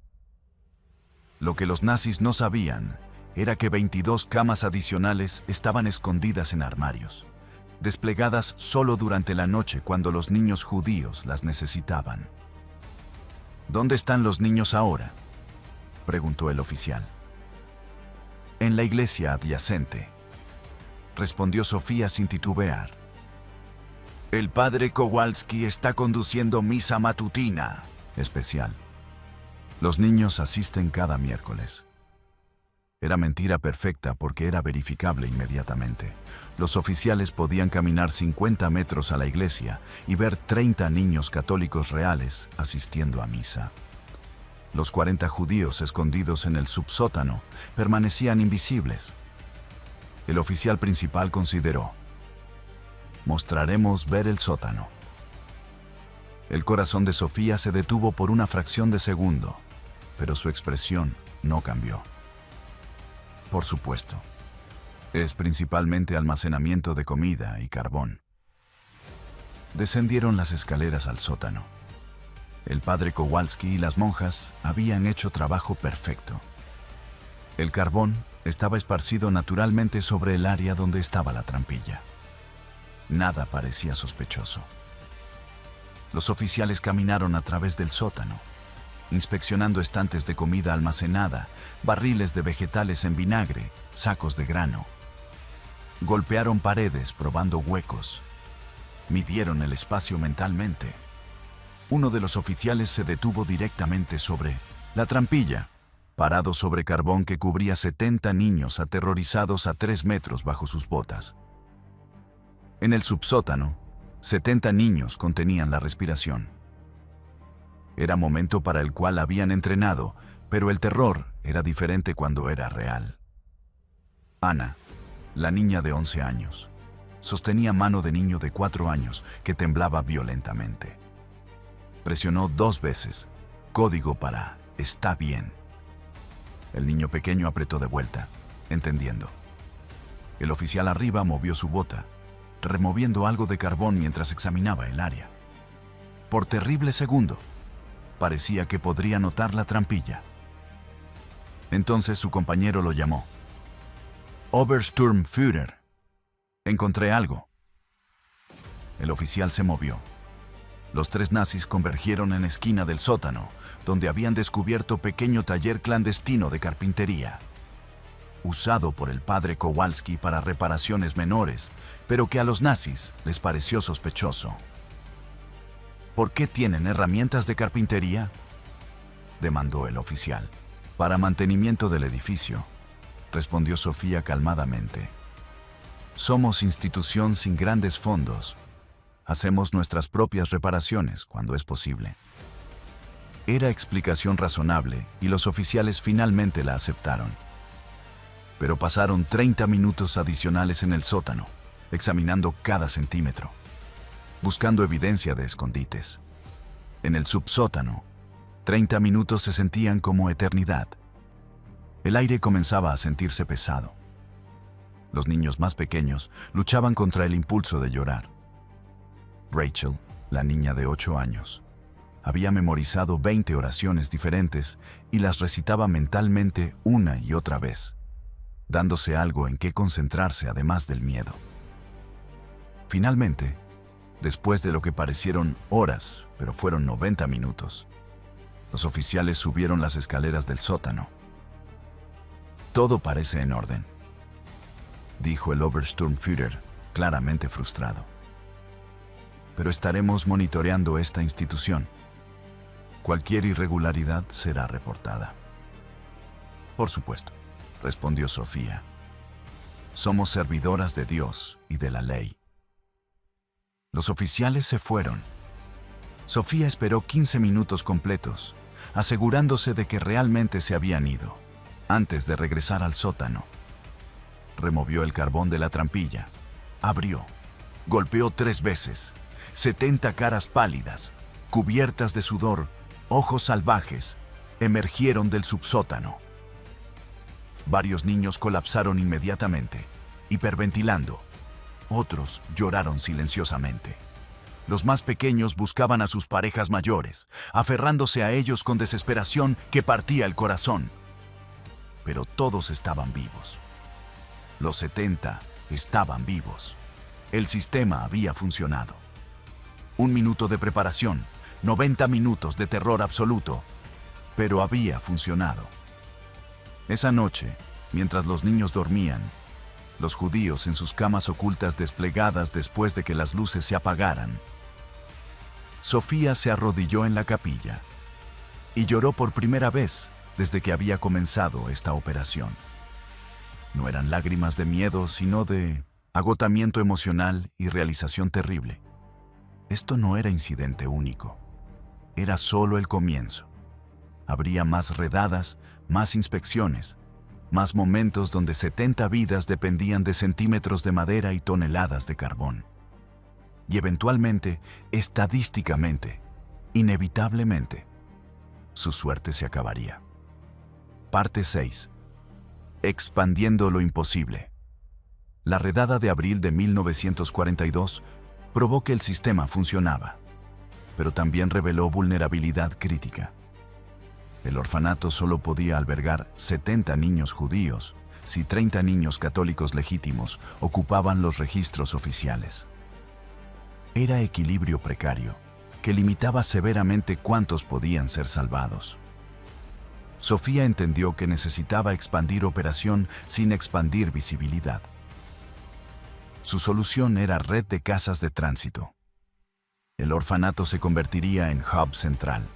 [SPEAKER 1] Lo que los nazis no sabían era que 22 camas adicionales estaban escondidas en armarios, desplegadas solo durante la noche cuando los niños judíos las necesitaban. ¿Dónde están los niños ahora?, preguntó el oficial. En la iglesia adyacente, respondió Sofía sin titubear. El padre Kowalski está conduciendo misa matutina especial. Los niños asisten cada miércoles. Era mentira perfecta porque era verificable inmediatamente. Los oficiales podían caminar 50 metros a la iglesia y ver 30 niños católicos reales asistiendo a misa. Los 40 judíos escondidos en el subsótano permanecían invisibles. El oficial principal consideró: mostraremos ver el sótano. El corazón de Sofía se detuvo por una fracción de segundo, pero su expresión no cambió. Por supuesto, es principalmente almacenamiento de comida y carbón. Descendieron las escaleras al sótano. El padre Kowalski y las monjas habían hecho trabajo perfecto. El carbón estaba esparcido naturalmente sobre el área donde estaba la trampilla. Nada parecía sospechoso. Los oficiales caminaron a través del sótano, inspeccionando estantes de comida almacenada, barriles de vegetales en vinagre, sacos de grano. Golpearon paredes probando huecos. Midieron el espacio mentalmente. Uno de los oficiales se detuvo directamente sobre la trampilla, parado sobre carbón que cubría 70 niños aterrorizados a 3 metros bajo sus botas. En el subsótano, 70 niños contenían la respiración. Era momento para el cual habían entrenado, pero el terror era diferente cuando era real. Ana, la niña de 11 años, sostenía mano de niño de 4 años que temblaba violentamente. Presionó 2 veces, código para «está bien». El niño pequeño apretó de vuelta, entendiendo. El oficial arriba movió su bota, removiendo algo de carbón mientras examinaba el área. Por terrible segundo, parecía que podría notar la trampilla. Entonces su compañero lo llamó. «Obersturmführer, encontré algo». El oficial se movió. Los 3 nazis convergieron en esquina del sótano, donde habían descubierto pequeño taller clandestino de carpintería, usado por el padre Kowalski para reparaciones menores, pero que a los nazis les pareció sospechoso. ¿Por qué tienen herramientas de carpintería?, demandó el oficial. Para mantenimiento del edificio, respondió Sofía calmadamente. Somos institución sin grandes fondos. Hacemos nuestras propias reparaciones cuando es posible. Era explicación razonable y los oficiales finalmente la aceptaron. Pero pasaron 30 minutos adicionales en el sótano, examinando cada centímetro, buscando evidencia de escondites. En el subsótano, 30 minutos se sentían como eternidad. El aire comenzaba a sentirse pesado. Los niños más pequeños luchaban contra el impulso de llorar. Rachel, la niña de 8 años, había memorizado 20 oraciones diferentes y las recitaba mentalmente una y otra vez, dándose algo en qué concentrarse además del miedo. Finalmente, después de lo que parecieron horas, pero fueron 90 minutos, los oficiales subieron las escaleras del sótano. Todo parece en orden, dijo el Obersturmführer, claramente frustrado. Pero estaremos monitoreando esta institución. Cualquier irregularidad será reportada. Por supuesto, respondió Sofía. Somos servidoras de Dios y de la ley. Los oficiales se fueron. Sofía esperó 15 minutos completos, asegurándose de que realmente se habían ido, antes de regresar al sótano. Removió el carbón de la trampilla, abrió, golpeó 3 veces. 70 caras pálidas, cubiertas de sudor, ojos salvajes, emergieron del subsótano. Varios niños colapsaron inmediatamente, hiperventilando. Otros lloraron silenciosamente. Los más pequeños buscaban a sus parejas mayores, aferrándose a ellos con desesperación que partía el corazón. Pero todos estaban vivos. Los 70 estaban vivos. El sistema había funcionado. 1 minuto de preparación, 90 minutos de terror absoluto, pero había funcionado. Esa noche, mientras los niños dormían, los judíos en sus camas ocultas desplegadas después de que las luces se apagaran, Sofía se arrodilló en la capilla y lloró por primera vez desde que había comenzado esta operación. No eran lágrimas de miedo, sino de agotamiento emocional y realización terrible. Esto no era incidente único. Era solo el comienzo. Habría más redadas, más inspecciones, más momentos donde 70 vidas dependían de centímetros de madera y toneladas de carbón. Y eventualmente, estadísticamente, inevitablemente, su suerte se acabaría. Parte 6. Expandiendo lo imposible. La redada de abril de 1942 probó que el sistema funcionaba, pero también reveló vulnerabilidad crítica. El orfanato solo podía albergar 70 niños judíos si 30 niños católicos legítimos ocupaban los registros oficiales. Era equilibrio precario, que limitaba severamente cuántos podían ser salvados. Sofía entendió que necesitaba expandir operación sin expandir visibilidad. Su solución era red de casas de tránsito. El orfanato se convertiría en hub central.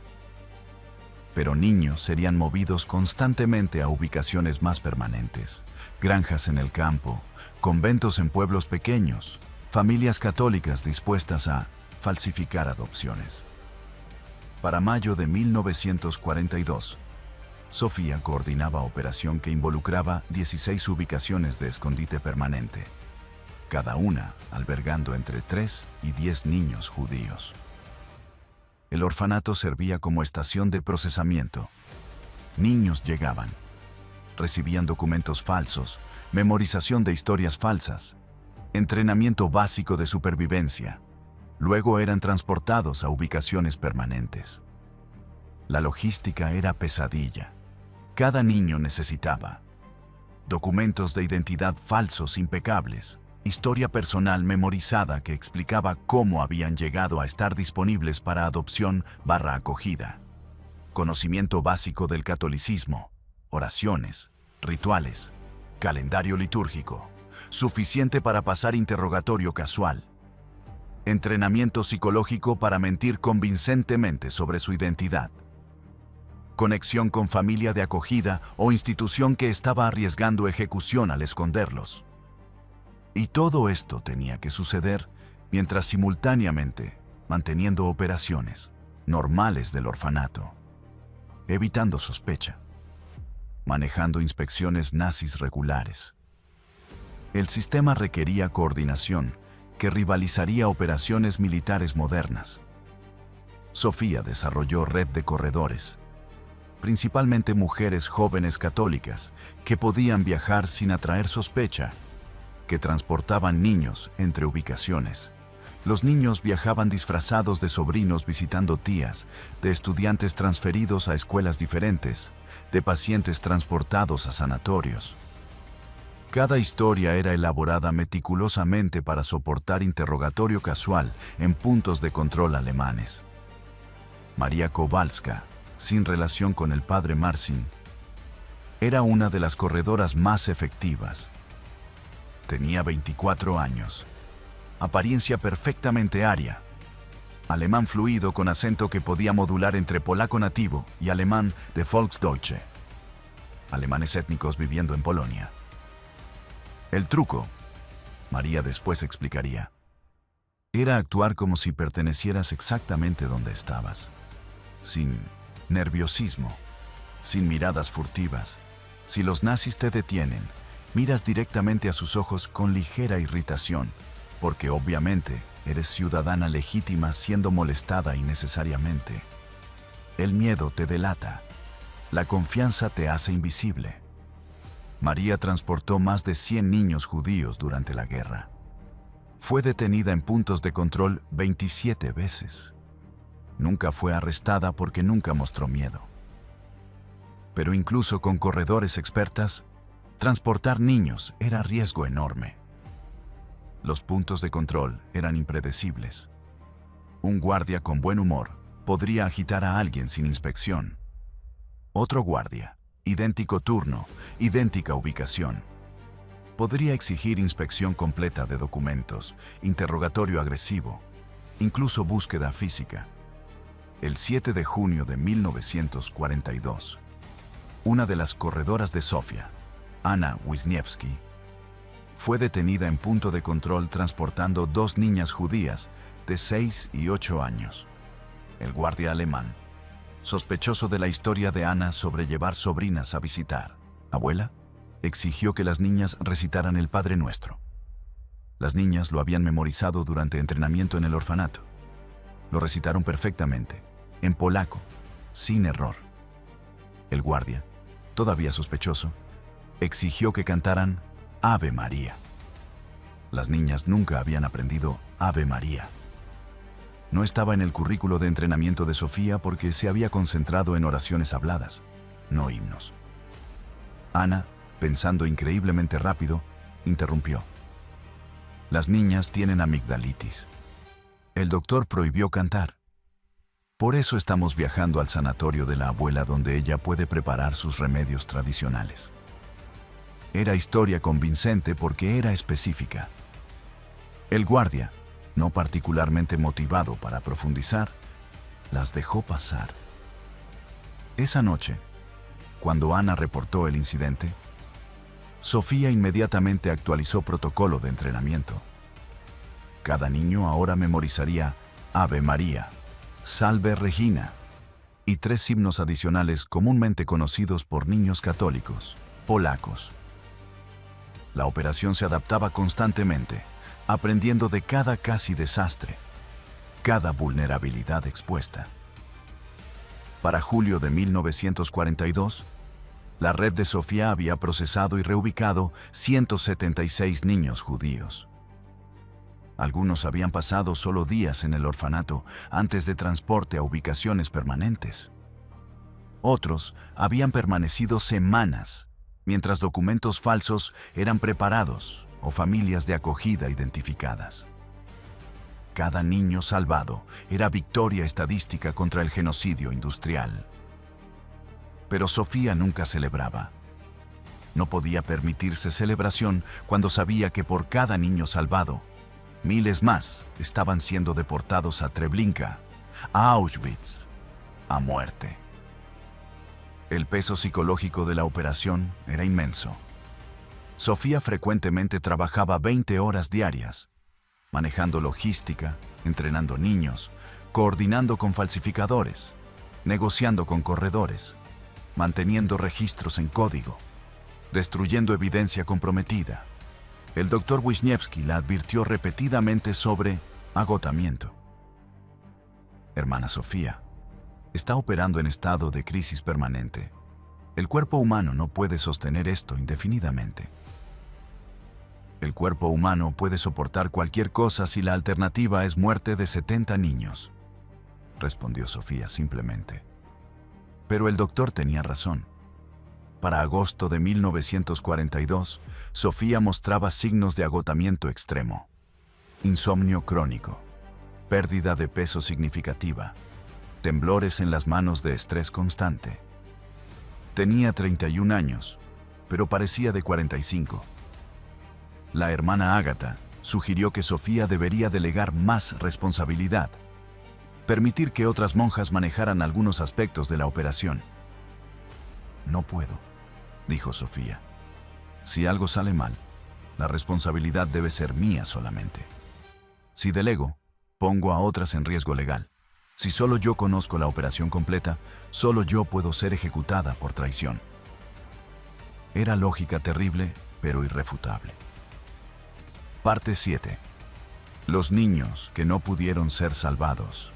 [SPEAKER 1] Pero niños serían movidos constantemente a ubicaciones más permanentes, granjas en el campo, conventos en pueblos pequeños, familias católicas dispuestas a falsificar adopciones. Para mayo de 1942, Sofía coordinaba operación que involucraba 16 ubicaciones de escondite permanente, cada una albergando entre 3 y 10 niños judíos. El orfanato servía como estación de procesamiento. Niños llegaban, recibían documentos falsos, memorización de historias falsas, entrenamiento básico de supervivencia. Luego eran transportados a ubicaciones permanentes. La logística era pesadilla. Cada niño necesitaba documentos de identidad falsos impecables, historia personal memorizada que explicaba cómo habían llegado a estar disponibles para adopción/acogida, conocimiento básico del catolicismo, oraciones, rituales, calendario litúrgico, suficiente para pasar interrogatorio casual, entrenamiento psicológico para mentir convincentemente sobre su identidad, conexión con familia de acogida o institución que estaba arriesgando ejecución al esconderlos. Y todo esto tenía que suceder mientras simultáneamente manteniendo operaciones normales del orfanato, evitando sospecha, manejando inspecciones nazis regulares. El sistema requería coordinación que rivalizaría operaciones militares modernas. Sofía desarrolló red de corredores, principalmente mujeres jóvenes católicas que podían viajar sin atraer sospecha, que transportaban niños entre ubicaciones. Los niños viajaban disfrazados de sobrinos visitando tías, de estudiantes transferidos a escuelas diferentes, de pacientes transportados a sanatorios. Cada historia era elaborada meticulosamente para soportar interrogatorio casual en puntos de control alemanes. María Kowalska, sin relación con el padre Marcin, era una de las corredoras más efectivas. Tenía 24 años, apariencia perfectamente aria, alemán fluido con acento que podía modular entre polaco nativo y alemán de Volksdeutsche, alemanes étnicos viviendo en Polonia. El truco, María después explicaría, era actuar como si pertenecieras exactamente donde estabas, sin nerviosismo, sin miradas furtivas. Si los nazis te detienen, miras directamente a sus ojos con ligera irritación, porque obviamente eres ciudadana legítima siendo molestada innecesariamente. El miedo te delata, la confianza te hace invisible. María transportó más de 100 niños judíos durante la guerra. Fue detenida en puntos de control 27 veces. Nunca fue arrestada porque nunca mostró miedo. Pero incluso con corredores expertas, transportar niños era riesgo enorme. Los puntos de control eran impredecibles. Un guardia con buen humor podría agitar a alguien sin inspección. Otro guardia, idéntico turno, idéntica ubicación, podría exigir inspección completa de documentos, interrogatorio agresivo, incluso búsqueda física. El 7 de junio de 1942, una de las corredoras de Sofía, Anna Wisniewski, fue detenida en punto de control transportando 2 niñas judías de 6 y 8 años. El guardia alemán, sospechoso de la historia de Anna sobre llevar sobrinas a visitar, abuela, exigió que las niñas recitaran el Padre Nuestro. Las niñas lo habían memorizado durante entrenamiento en el orfanato. Lo recitaron perfectamente, en polaco, sin error. El guardia, todavía sospechoso, exigió que cantaran Ave María. Las niñas nunca habían aprendido Ave María. No estaba en el currículo de entrenamiento de Sofía porque se había concentrado en oraciones habladas, no himnos. Ana, pensando increíblemente rápido, interrumpió. Las niñas tienen amigdalitis. El doctor prohibió cantar. Por eso estamos viajando al sanatorio de la abuela donde ella puede preparar sus remedios tradicionales. Era historia convincente porque era específica. El guardia, no particularmente motivado para profundizar, las dejó pasar. Esa noche, cuando Ana reportó el incidente, Sofía inmediatamente actualizó protocolo de entrenamiento. Cada niño ahora memorizaría Ave María, Salve Regina y 3 himnos adicionales comúnmente conocidos por niños católicos, polacos. La operación se adaptaba constantemente, aprendiendo de cada casi desastre, cada vulnerabilidad expuesta. Para julio de 1942, la red de Sofía había procesado y reubicado 176 niños judíos. Algunos habían pasado solo días en el orfanato antes de transporte a ubicaciones permanentes. Otros habían permanecido semanas, mientras documentos falsos eran preparados o familias de acogida identificadas. Cada niño salvado era victoria estadística contra el genocidio industrial. Pero Sofía nunca celebraba. No podía permitirse celebración cuando sabía que por cada niño salvado, miles más estaban siendo deportados a Treblinka, a Auschwitz, a muerte. El peso psicológico de la operación era inmenso. Sofía frecuentemente trabajaba 20 horas diarias, manejando logística, entrenando niños, coordinando con falsificadores, negociando con corredores, manteniendo registros en código, destruyendo evidencia comprometida. El doctor Wisniewski la advirtió repetidamente sobre agotamiento. Hermana Sofía, está operando en estado de crisis permanente. El cuerpo humano no puede sostener esto indefinidamente. El cuerpo humano puede soportar cualquier cosa si la alternativa es muerte de 70 niños, respondió Sofía simplemente. Pero el doctor tenía razón. Para agosto de 1942, Sofía mostraba signos de agotamiento extremo, insomnio crónico, pérdida de peso significativa, temblores en las manos de estrés constante. Tenía 31 años, pero parecía de 45. La hermana Ágata sugirió que Sofía debería delegar más responsabilidad, permitir que otras monjas manejaran algunos aspectos de la operación. No puedo, dijo Sofía. Si algo sale mal, la responsabilidad debe ser mía solamente. Si delego, pongo a otras en riesgo legal. Si solo yo conozco la operación completa, solo yo puedo ser ejecutada por traición. Era lógica terrible, pero irrefutable. Parte 7. Los niños que no pudieron ser salvados.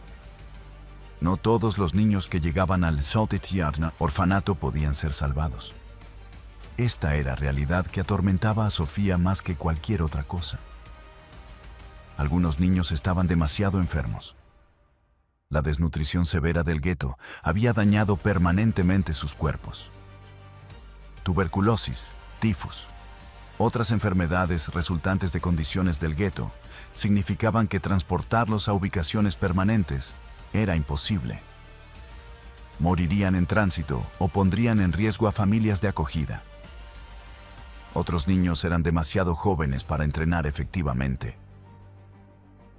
[SPEAKER 1] No todos los niños que llegaban al Sautetjarna orfanato podían ser salvados. Esta era realidad que atormentaba a Sofía más que cualquier otra cosa. Algunos niños estaban demasiado enfermos. La desnutrición severa del gueto había dañado permanentemente sus cuerpos. Tuberculosis, tifus, otras enfermedades resultantes de condiciones del gueto significaban que transportarlos a ubicaciones permanentes era imposible. Morirían en tránsito o pondrían en riesgo a familias de acogida. Otros niños eran demasiado jóvenes para entrenar efectivamente.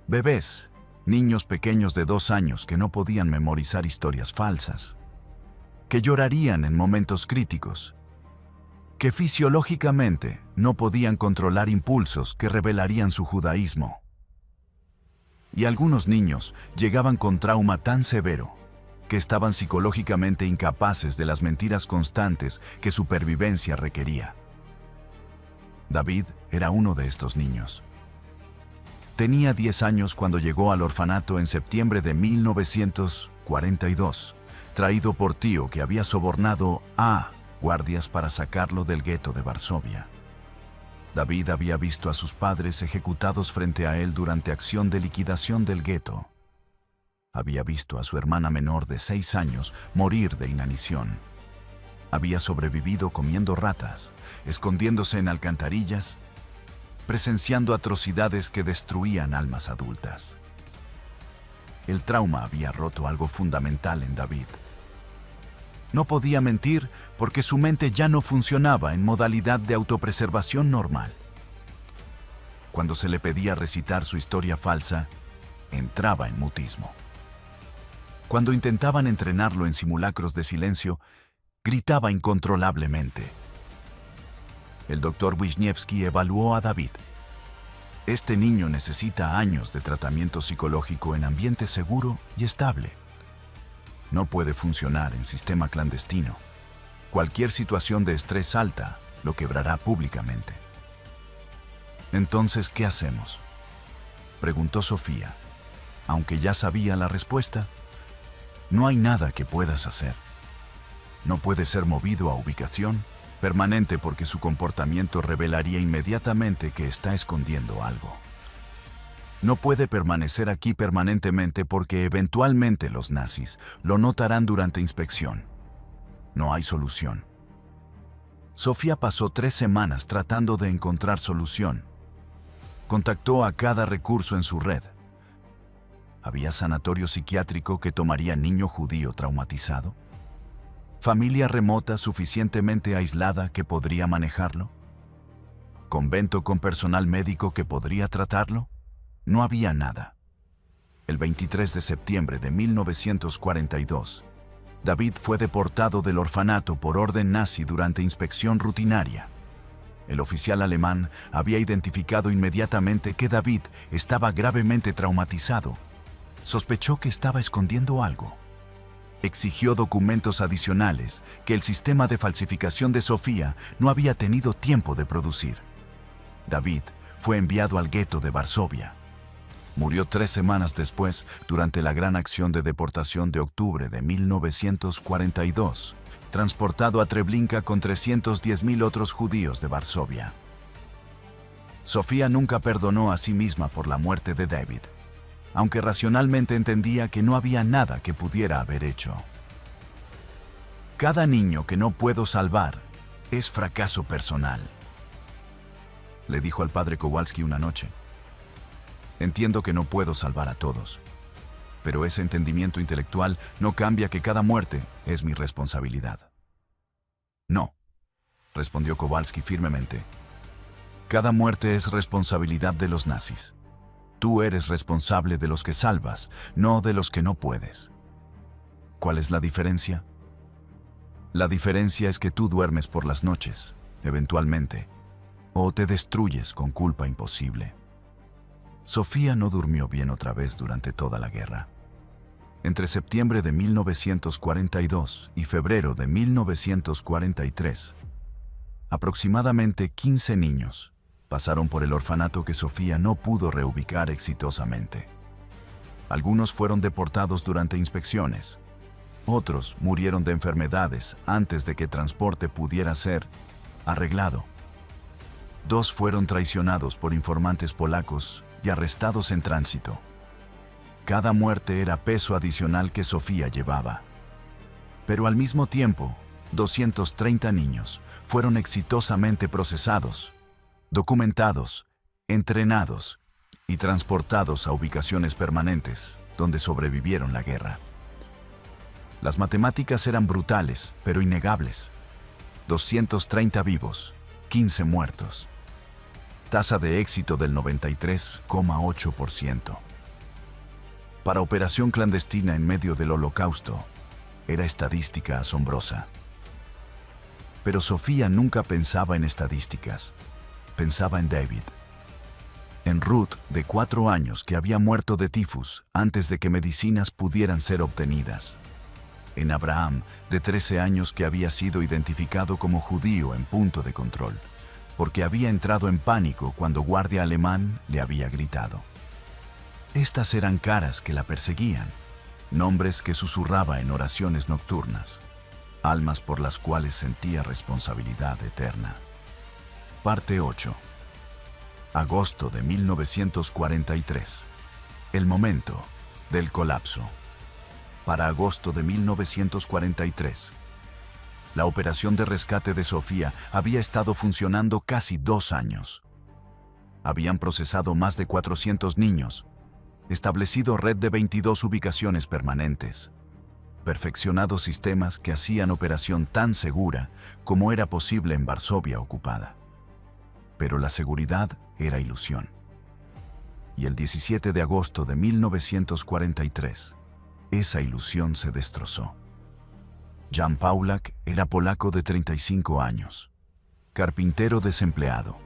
[SPEAKER 1] Bebés, niños pequeños de 2 años que no podían memorizar historias falsas, que llorarían en momentos críticos, que fisiológicamente no podían controlar impulsos que revelarían su judaísmo. Y algunos niños llegaban con trauma tan severo que estaban psicológicamente incapaces de las mentiras constantes que supervivencia requería. David era uno de estos niños. Tenía 10 años cuando llegó al orfanato en septiembre de 1942, traído por tío que había sobornado a guardias para sacarlo del gueto de Varsovia. David había visto a sus padres ejecutados frente a él durante acción de liquidación del gueto. Había visto a su hermana menor de 6 años morir de inanición. Había sobrevivido comiendo ratas, escondiéndose en alcantarillas, presenciando atrocidades que destruían almas adultas. El trauma había roto algo fundamental en David. No podía mentir porque su mente ya no funcionaba en modalidad de autopreservación normal. Cuando se le pedía recitar su historia falsa, entraba en mutismo. Cuando intentaban entrenarlo en simulacros de silencio, gritaba incontrolablemente. El doctor Wisniewski evaluó a David. Este niño necesita años de tratamiento psicológico en ambiente seguro y estable. No puede funcionar en sistema clandestino. Cualquier situación de estrés alta lo quebrará públicamente. Entonces, ¿qué hacemos?, preguntó Sofía. Aunque ya sabía la respuesta, no hay nada que puedas hacer. No puede ser movido a ubicación permanente porque su comportamiento revelaría inmediatamente que está escondiendo algo. No puede permanecer aquí permanentemente porque eventualmente los nazis lo notarán durante inspección. No hay solución. Sofía pasó 3 semanas tratando de encontrar solución. Contactó a cada recurso en su red. ¿Había sanatorio psiquiátrico que tomaría niño judío traumatizado? ¿Familia remota suficientemente aislada que podría manejarlo? ¿Convento con personal médico que podría tratarlo? No había nada. El 23 de septiembre de 1942, David fue deportado del orfanato por orden nazi durante inspección rutinaria. El oficial alemán había identificado inmediatamente que David estaba gravemente traumatizado. Sospechó que estaba escondiendo algo. Exigió documentos adicionales que el sistema de falsificación de Sofía no había tenido tiempo de producir. David fue enviado al gueto de Varsovia. Murió 3 semanas después durante la gran acción de deportación de octubre de 1942, transportado a Treblinka con 310.000 otros judíos de Varsovia. Sofía nunca perdonó a sí misma por la muerte de David, aunque racionalmente entendía que no había nada que pudiera haber hecho. Cada niño que no puedo salvar es fracaso personal, le dijo al padre Kowalski una noche. Entiendo que no puedo salvar a todos, pero ese entendimiento intelectual no cambia que cada muerte es mi responsabilidad. No, respondió Kowalski firmemente. Cada muerte es responsabilidad de los nazis. Tú eres responsable de los que salvas, no de los que no puedes. ¿Cuál es la diferencia? La diferencia es que tú duermes por las noches, eventualmente, o te destruyes con culpa imposible. Sofía no durmió bien otra vez durante toda la guerra. Entre septiembre de 1942 y febrero de 1943, aproximadamente 15 niños pasaron por el orfanato que Sofía no pudo reubicar exitosamente. Algunos fueron deportados durante inspecciones. Otros murieron de enfermedades antes de que transporte pudiera ser arreglado. 2 fueron traicionados por informantes polacos y arrestados en tránsito. Cada muerte era peso adicional que Sofía llevaba. Pero al mismo tiempo, 230 niños fueron exitosamente procesados, documentados, entrenados y transportados a ubicaciones permanentes donde sobrevivieron la guerra. Las matemáticas eran brutales, pero innegables. 230 vivos, 15 muertos. Tasa de éxito del 93,8%. Para operación clandestina en medio del Holocausto, era estadística asombrosa. Pero Sofía nunca pensaba en estadísticas, pensaba en David. En Ruth, de 4 años, que había muerto de tifus antes de que medicinas pudieran ser obtenidas. En Abraham, de 13 años, que había sido identificado como judío en punto de control, porque había entrado en pánico cuando guardia alemán le había gritado. Estas eran caras que la perseguían, nombres que susurraba en oraciones nocturnas, almas por las cuales sentía responsabilidad eterna. Parte 8. Agosto de 1943. El momento del colapso. Para agosto de 1943, la operación de rescate de Sofía había estado funcionando casi 2 años. Habían procesado más de 400 niños, establecido red de 22 ubicaciones permanentes, perfeccionado sistemas que hacían operación tan segura como era posible en Varsovia ocupada. Pero la seguridad era ilusión. Y el 17 de agosto de 1943, esa ilusión se destrozó. Jan Paulak era polaco de 35 años, carpintero desempleado,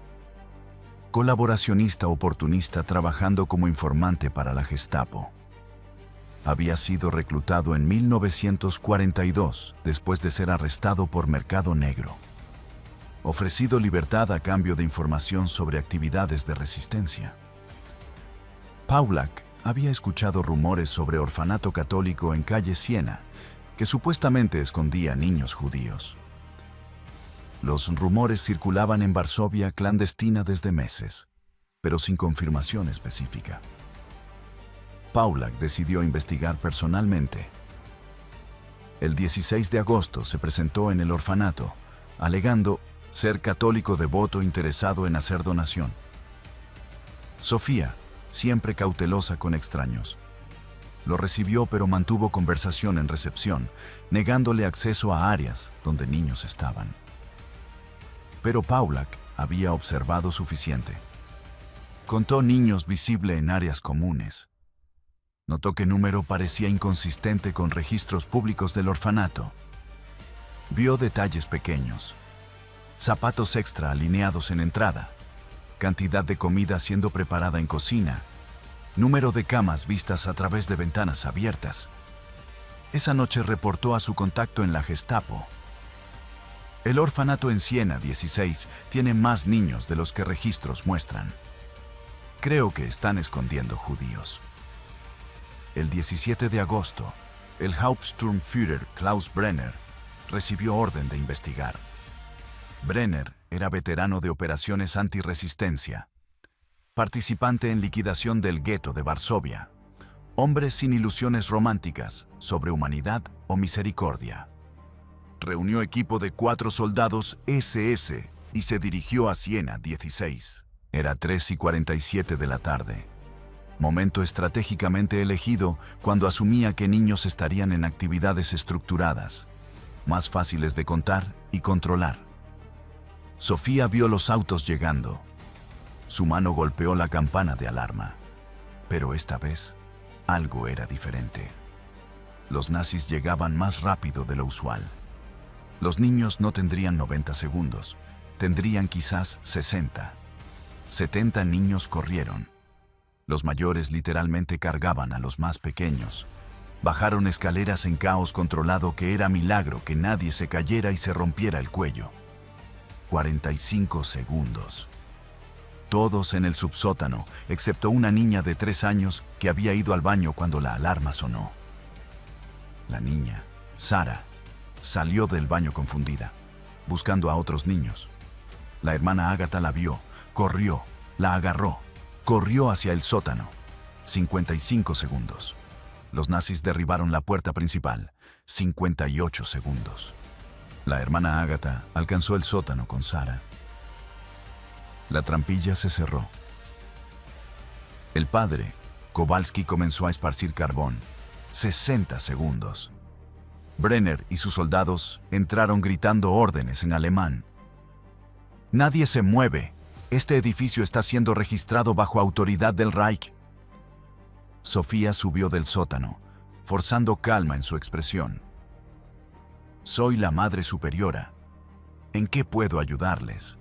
[SPEAKER 1] colaboracionista oportunista trabajando como informante para la Gestapo. Había sido reclutado en 1942 después de ser arrestado por mercado negro. Ofrecido libertad a cambio de información sobre actividades de resistencia. Paulak había escuchado rumores sobre orfanato católico en calle Siena, que supuestamente escondía niños judíos. Los rumores circulaban en Varsovia clandestina desde meses, pero sin confirmación específica. Paulak decidió investigar personalmente. El 16 de agosto se presentó en el orfanato, alegando ser católico devoto interesado en hacer donación. Sofía, siempre cautelosa con extraños, lo recibió pero mantuvo conversación en recepción, negándole acceso a áreas donde niños estaban. Pero Paulak había observado suficiente. Contó niños visible en áreas comunes. Notó que número parecía inconsistente con registros públicos del orfanato. Vio detalles pequeños. Zapatos extra alineados en entrada. Cantidad de comida siendo preparada en cocina. Número de camas vistas a través de ventanas abiertas. Esa noche reportó a su contacto en la Gestapo. El orfanato en Siena 16 tiene más niños de los que registros muestran. Creo que están escondiendo judíos. El 17 de agosto, el Hauptsturmführer Klaus Brenner recibió orden de investigar. Brenner era veterano de operaciones antirresistencia, participante en liquidación del gueto de Varsovia, hombre sin ilusiones románticas sobre humanidad o misericordia. Reunió equipo de 4 soldados SS y se dirigió a Siena 16. Era 3:47 de la tarde. Momento estratégicamente elegido cuando asumía que niños estarían en actividades estructuradas, más fáciles de contar y controlar. Sofía vio los autos llegando. Su mano golpeó la campana de alarma. Pero esta vez, algo era diferente. Los nazis llegaban más rápido de lo usual. Los niños no tendrían 90 segundos, tendrían quizás 60. 70 niños corrieron. Los mayores literalmente cargaban a los más pequeños. Bajaron escaleras en caos controlado que era milagro que nadie se cayera y se rompiera el cuello. 45 segundos. Todos en el subsótano, excepto una niña de 3 años que había ido al baño cuando la alarma sonó. La niña, Sara, salió del baño confundida, buscando a otros niños. La hermana Ágata la vio, corrió, la agarró. Corrió hacia el sótano. 55 segundos. Los nazis derribaron la puerta principal. 58 segundos. La hermana Agatha alcanzó el sótano con Sarah. La trampilla se cerró. El padre, Kowalski, comenzó a esparcir carbón. 60 segundos. Brenner y sus soldados entraron gritando órdenes en alemán. «Nadie se mueve. Este edificio está siendo registrado bajo autoridad del Reich». Sofía subió del sótano, forzando calma en su expresión. «Soy la Madre Superiora. ¿En qué puedo ayudarles?».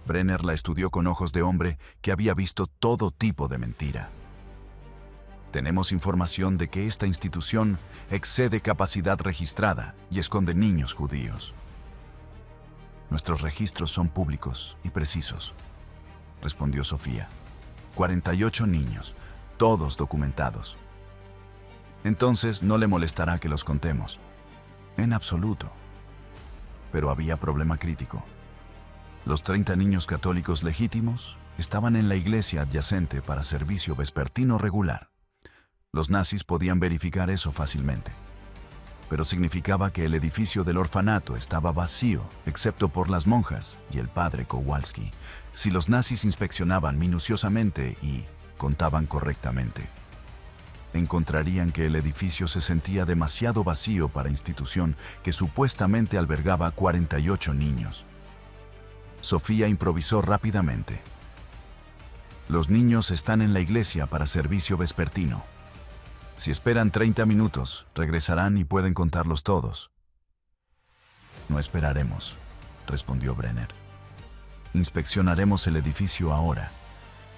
[SPEAKER 1] Brenner la estudió con ojos de hombre que había visto todo tipo de mentira. «Tenemos información de que esta institución excede capacidad registrada y esconde niños judíos». «Nuestros registros son públicos y precisos», respondió Sofía. 48 niños, todos documentados. «Entonces no le molestará que los contemos». «En absoluto». Pero había problema crítico. Los 30 niños católicos legítimos estaban en la iglesia adyacente para servicio vespertino regular. Los nazis podían verificar eso fácilmente, pero significaba que el edificio del orfanato estaba vacío, excepto por las monjas y el padre Kowalski, si los nazis inspeccionaban minuciosamente y contaban correctamente. Encontrarían que el edificio se sentía demasiado vacío para institución que supuestamente albergaba 48 niños. Sofía improvisó rápidamente. «Los niños están en la iglesia para servicio vespertino. Si esperan 30 minutos, regresarán y pueden contarlos todos». «No esperaremos», respondió Brenner. «Inspeccionaremos el edificio ahora.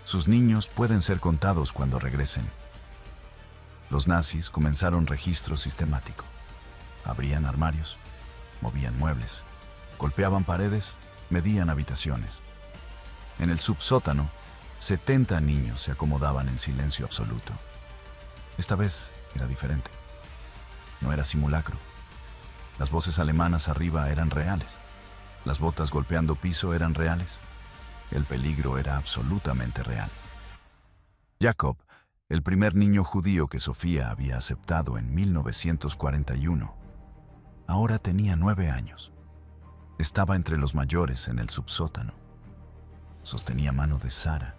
[SPEAKER 1] Sus niños pueden ser contados cuando regresen». Los nazis comenzaron registro sistemático. Abrían armarios, movían muebles, golpeaban paredes, medían habitaciones. En el subsótano, 70 niños se acomodaban en silencio absoluto. Esta vez era diferente. No era simulacro. Las voces alemanas arriba eran reales. Las botas golpeando piso eran reales. El peligro era absolutamente real. Jacob, el primer niño judío que Sofía había aceptado en 1941, ahora tenía 9 años. Estaba entre los mayores en el subsótano. Sostenía mano de Sarah,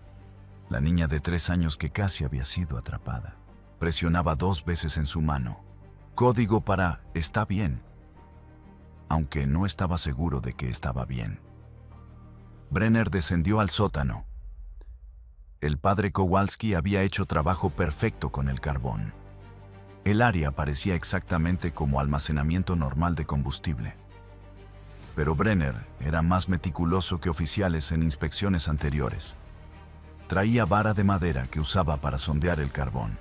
[SPEAKER 1] la niña de 3 años que casi había sido atrapada. Presionaba 2 veces en su mano, código para «está bien», aunque no estaba seguro de que estaba bien. Brenner descendió al sótano. El padre Kowalski había hecho trabajo perfecto con el carbón. El área parecía exactamente como almacenamiento normal de combustible. Pero Brenner era más meticuloso que oficiales en inspecciones anteriores. Traía vara de madera que usaba para sondear el carbón,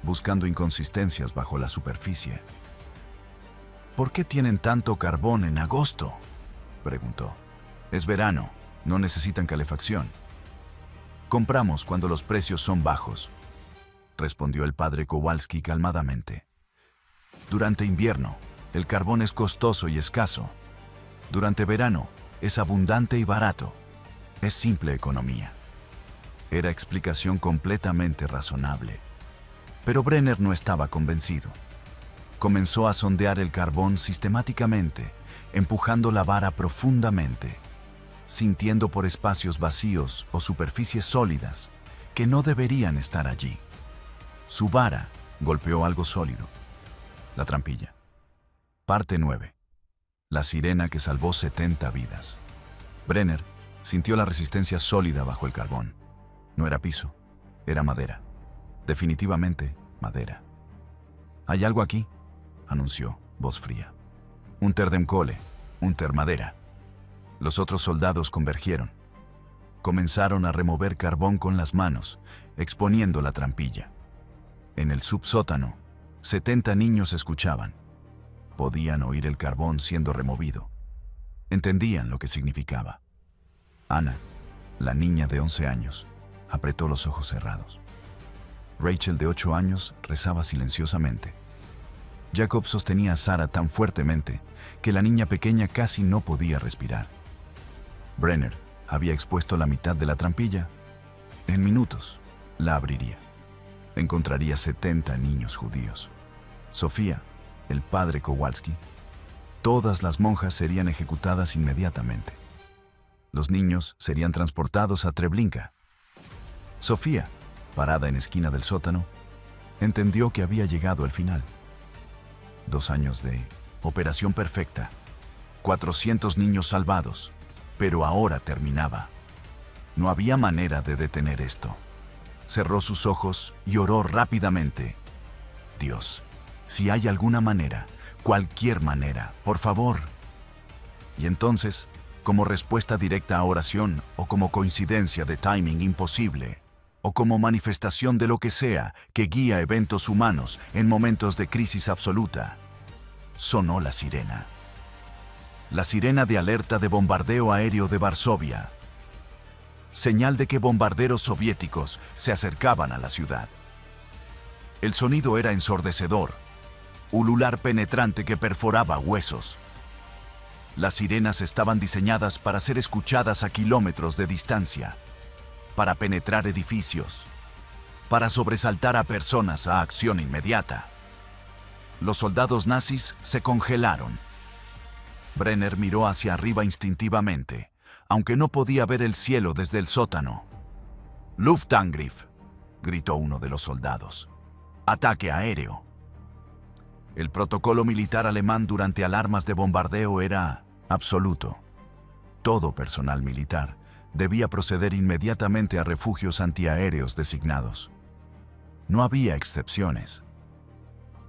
[SPEAKER 1] buscando inconsistencias bajo la superficie. «¿Por qué tienen tanto carbón en agosto?», preguntó. «Es verano, no necesitan calefacción». «Compramos cuando los precios son bajos», respondió el padre Kowalski calmadamente. «Durante invierno, el carbón es costoso y escaso. Durante verano, es abundante y barato. Es simple economía». Era explicación completamente razonable. Pero Brenner no estaba convencido. Comenzó a sondear el carbón sistemáticamente, empujando la vara profundamente, sintiendo por espacios vacíos o superficies sólidas que no deberían estar allí. Su vara golpeó algo sólido. La trampilla. Parte 9. La sirena que salvó 70 vidas. Brenner sintió la resistencia sólida bajo el carbón. No era piso, era madera. Definitivamente madera. «Hay algo aquí», anunció, voz fría. «Unter dem Kohle, unter madera». Los otros soldados convergieron. Comenzaron a remover carbón con las manos, exponiendo la trampilla. En el subsótano, 70 niños escuchaban. Podían oír el carbón siendo removido. Entendían lo que significaba. Ana, la niña de 11 años, apretó los ojos cerrados. Rachel, de 8 años, rezaba silenciosamente. Jacob sostenía a Sarah tan fuertemente que la niña pequeña casi no podía respirar. Brenner había expuesto la mitad de la trampilla. En minutos, la abriría. Encontraría 70 niños judíos. Sofía, el padre Kowalski. Todas las monjas serían ejecutadas inmediatamente. Los niños serían transportados a Treblinka. Sofía, parada en esquina del sótano, entendió que había llegado el final. 2 años de operación perfecta, 400 niños salvados, pero ahora terminaba. No había manera de detener esto. Cerró sus ojos y oró rápidamente. Dios, si hay alguna manera, cualquier manera, por favor. Y entonces, como respuesta directa a oración, o como coincidencia de timing imposible, o como manifestación de lo que sea que guía eventos humanos en momentos de crisis absoluta, sonó la sirena. La sirena de alerta de bombardeo aéreo de Varsovia. Señal de que bombarderos soviéticos se acercaban a la ciudad. El sonido era ensordecedor, ulular penetrante que perforaba huesos. Las sirenas estaban diseñadas para ser escuchadas a kilómetros de distancia, para penetrar edificios, para sobresaltar a personas a acción inmediata. Los soldados nazis se congelaron. Brenner miró hacia arriba instintivamente, aunque no podía ver el cielo desde el sótano. «Luftangriff», gritó uno de los soldados. «Ataque aéreo». El protocolo militar alemán durante alarmas de bombardeo era absoluto. Todo personal militar debía proceder inmediatamente a refugios antiaéreos designados. No había excepciones.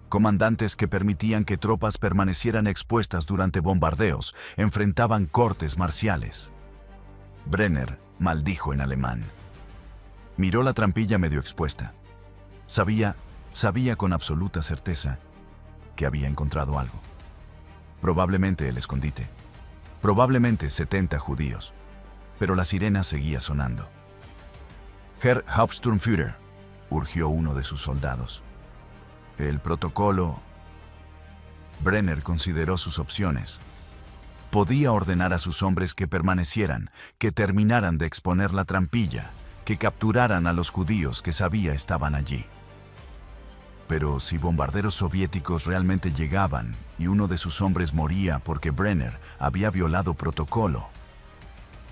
[SPEAKER 1] Comandantes que permitían que tropas permanecieran expuestas durante bombardeos enfrentaban cortes marciales. Brenner maldijo en alemán. Miró la trampilla medio expuesta. Sabía con absoluta certeza que había encontrado algo. Probablemente el escondite. Probablemente 70 judíos. Pero la sirena seguía sonando. «Herr Hauptsturmführer», urgió uno de sus soldados. El protocolo... Brenner consideró sus opciones. Podía ordenar a sus hombres que permanecieran, que terminaran de exponer la trampilla, que capturaran a los judíos que sabía estaban allí. Pero si bombarderos soviéticos realmente llegaban y uno de sus hombres moría porque Brenner había violado protocolo,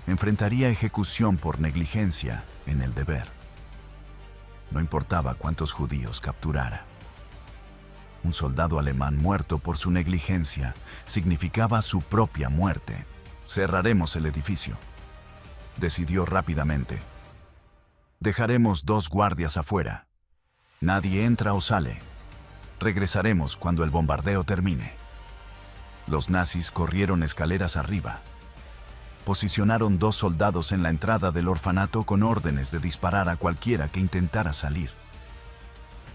[SPEAKER 1] enfrentaría ejecución por negligencia en el deber. No importaba cuántos judíos capturara. Un soldado alemán muerto por su negligencia significaba su propia muerte. «Cerraremos el edificio», decidió rápidamente. «Dejaremos 2 guardias afuera. Nadie entra o sale. Regresaremos cuando el bombardeo termine». Los nazis corrieron escaleras arriba. Posicionaron 2 soldados en la entrada del orfanato con órdenes de disparar a cualquiera que intentara salir.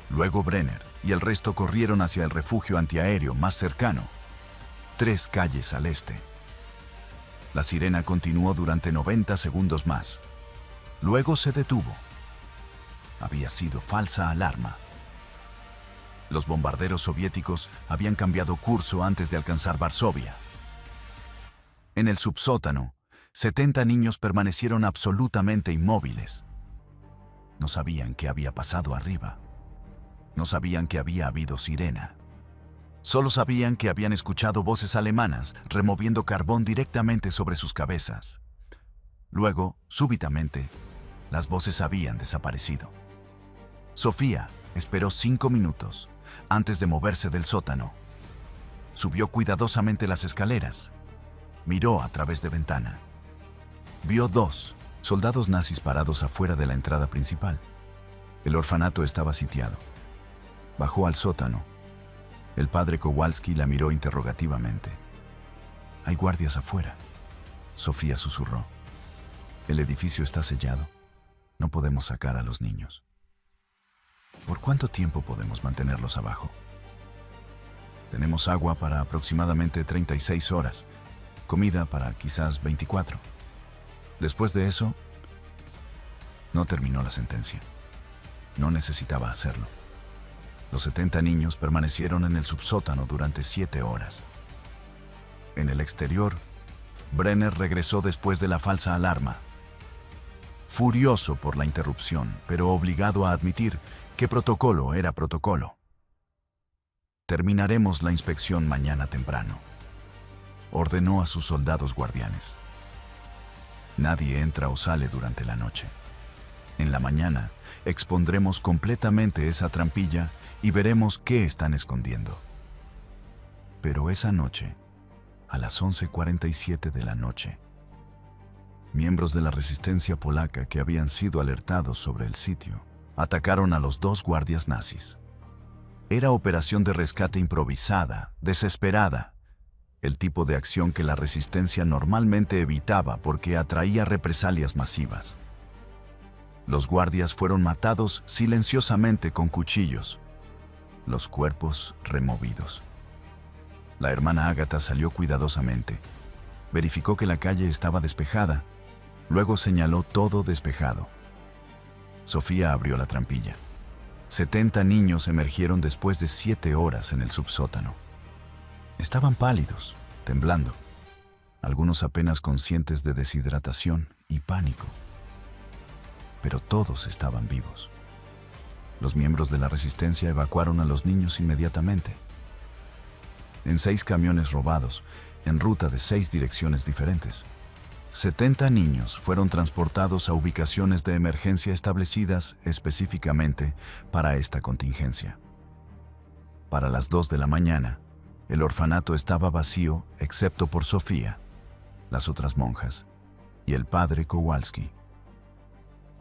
[SPEAKER 1] Luego Brenner y el resto corrieron hacia el refugio antiaéreo más cercano, 3 calles al este. La sirena continuó durante 90 segundos más. Luego se detuvo. Había sido falsa alarma. Los bombarderos soviéticos habían cambiado curso antes de alcanzar Varsovia. En el subsótano, 70 niños permanecieron absolutamente inmóviles. No sabían qué había pasado arriba. No sabían que había habido sirena. Solo sabían que habían escuchado voces alemanas removiendo carbón directamente sobre sus cabezas. Luego, súbitamente, las voces habían desaparecido. Sofía esperó 5 minutos antes de moverse del sótano. Subió cuidadosamente las escaleras. Miró a través de ventana. Vio 2 soldados nazis parados afuera de la entrada principal. El orfanato estaba sitiado. Bajó al sótano. El padre Kowalski la miró interrogativamente. «Hay guardias afuera», Sofía susurró. «El edificio está sellado. No podemos sacar a los niños». «¿Por cuánto tiempo podemos mantenerlos abajo?» «Tenemos agua para aproximadamente 36 horas. Comida para quizás 24. Después de eso...» No terminó la sentencia. No necesitaba hacerlo. Los 70 niños permanecieron en el subsótano durante 7 horas. En el exterior, Brenner regresó después de la falsa alarma. furioso por la interrupción, pero obligado a admitir que protocolo era protocolo. Terminaremos la inspección mañana temprano, ordenó a sus soldados guardianes. Nadie entra o sale durante la noche. En la mañana expondremos completamente esa trampilla y veremos qué están escondiendo. Pero esa noche, a las 11:47 de la noche, miembros de la resistencia polaca que habían sido alertados sobre el sitio atacaron a los 2 guardias nazis. Era operación de rescate improvisada, desesperada, el tipo de acción que la resistencia normalmente evitaba porque atraía represalias masivas. Los guardias fueron matados silenciosamente con cuchillos, los cuerpos removidos. La hermana Ágata salió cuidadosamente, verificó que la calle estaba despejada, luego señaló todo despejado. Sofía abrió la trampilla. 70 niños emergieron después de 7 horas en el subsótano. Estaban pálidos, temblando, algunos apenas conscientes de deshidratación y pánico. Pero todos estaban vivos. Los miembros de la resistencia evacuaron a los niños inmediatamente. En 6 camiones robados, en ruta de 6 direcciones diferentes, 70 niños fueron transportados a ubicaciones de emergencia establecidas específicamente para esta contingencia. Para las 2 de la mañana, el orfanato estaba vacío excepto por Sofía, las otras monjas y el padre Kowalski.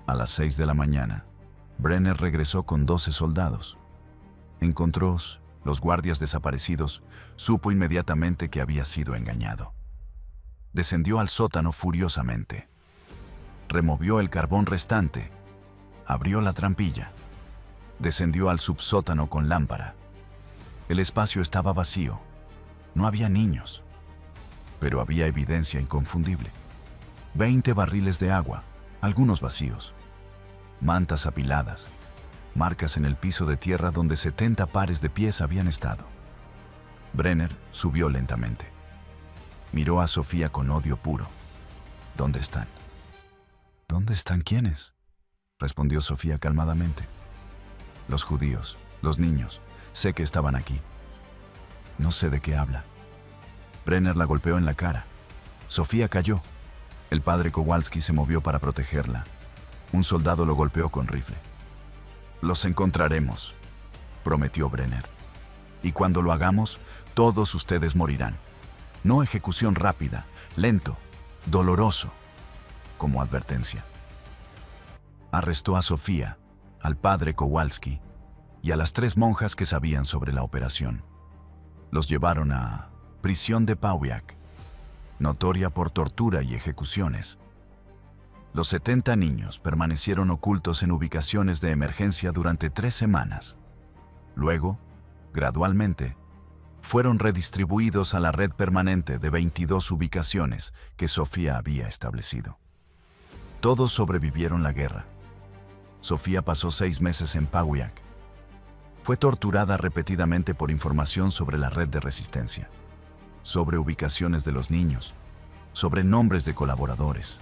[SPEAKER 1] A las 6 de la mañana, Brenner regresó con 12 soldados. Encontró los guardias desaparecidos, supo inmediatamente que había sido engañado. Descendió al sótano furiosamente. Removió el carbón restante, abrió la trampilla, descendió al subsótano con lámpara. El espacio estaba vacío, no había niños, pero había evidencia inconfundible. 20 barriles de agua, algunos vacíos, mantas apiladas, marcas en el piso de tierra donde 70 pares de pies habían estado. Brenner subió lentamente. Miró a Sofía con odio puro. ¿Dónde están? ¿Dónde están quiénes?, respondió Sofía calmadamente. Los judíos, los niños, sé que estaban aquí. No sé de qué habla. Brenner la golpeó en la cara. Sofía cayó. El padre Kowalski se movió para protegerla. Un soldado lo golpeó con rifle. Los encontraremos, prometió Brenner. Y cuando lo hagamos, todos ustedes morirán. No ejecución rápida, lento, doloroso, como advertencia. Arrestó a Sofía, al padre Kowalski y a las 3 monjas que sabían sobre la operación. Los llevaron a prisión de Pauwiak, notoria por tortura y ejecuciones. Los 70 niños permanecieron ocultos en ubicaciones de emergencia durante 3 semanas. Luego, gradualmente, fueron redistribuidos a la red permanente de 22 ubicaciones que Sofía había establecido. Todos sobrevivieron la guerra. Sofía pasó 6 meses en Pauwiak. Fue torturada repetidamente por información sobre la red de resistencia, sobre ubicaciones de los niños, sobre nombres de colaboradores.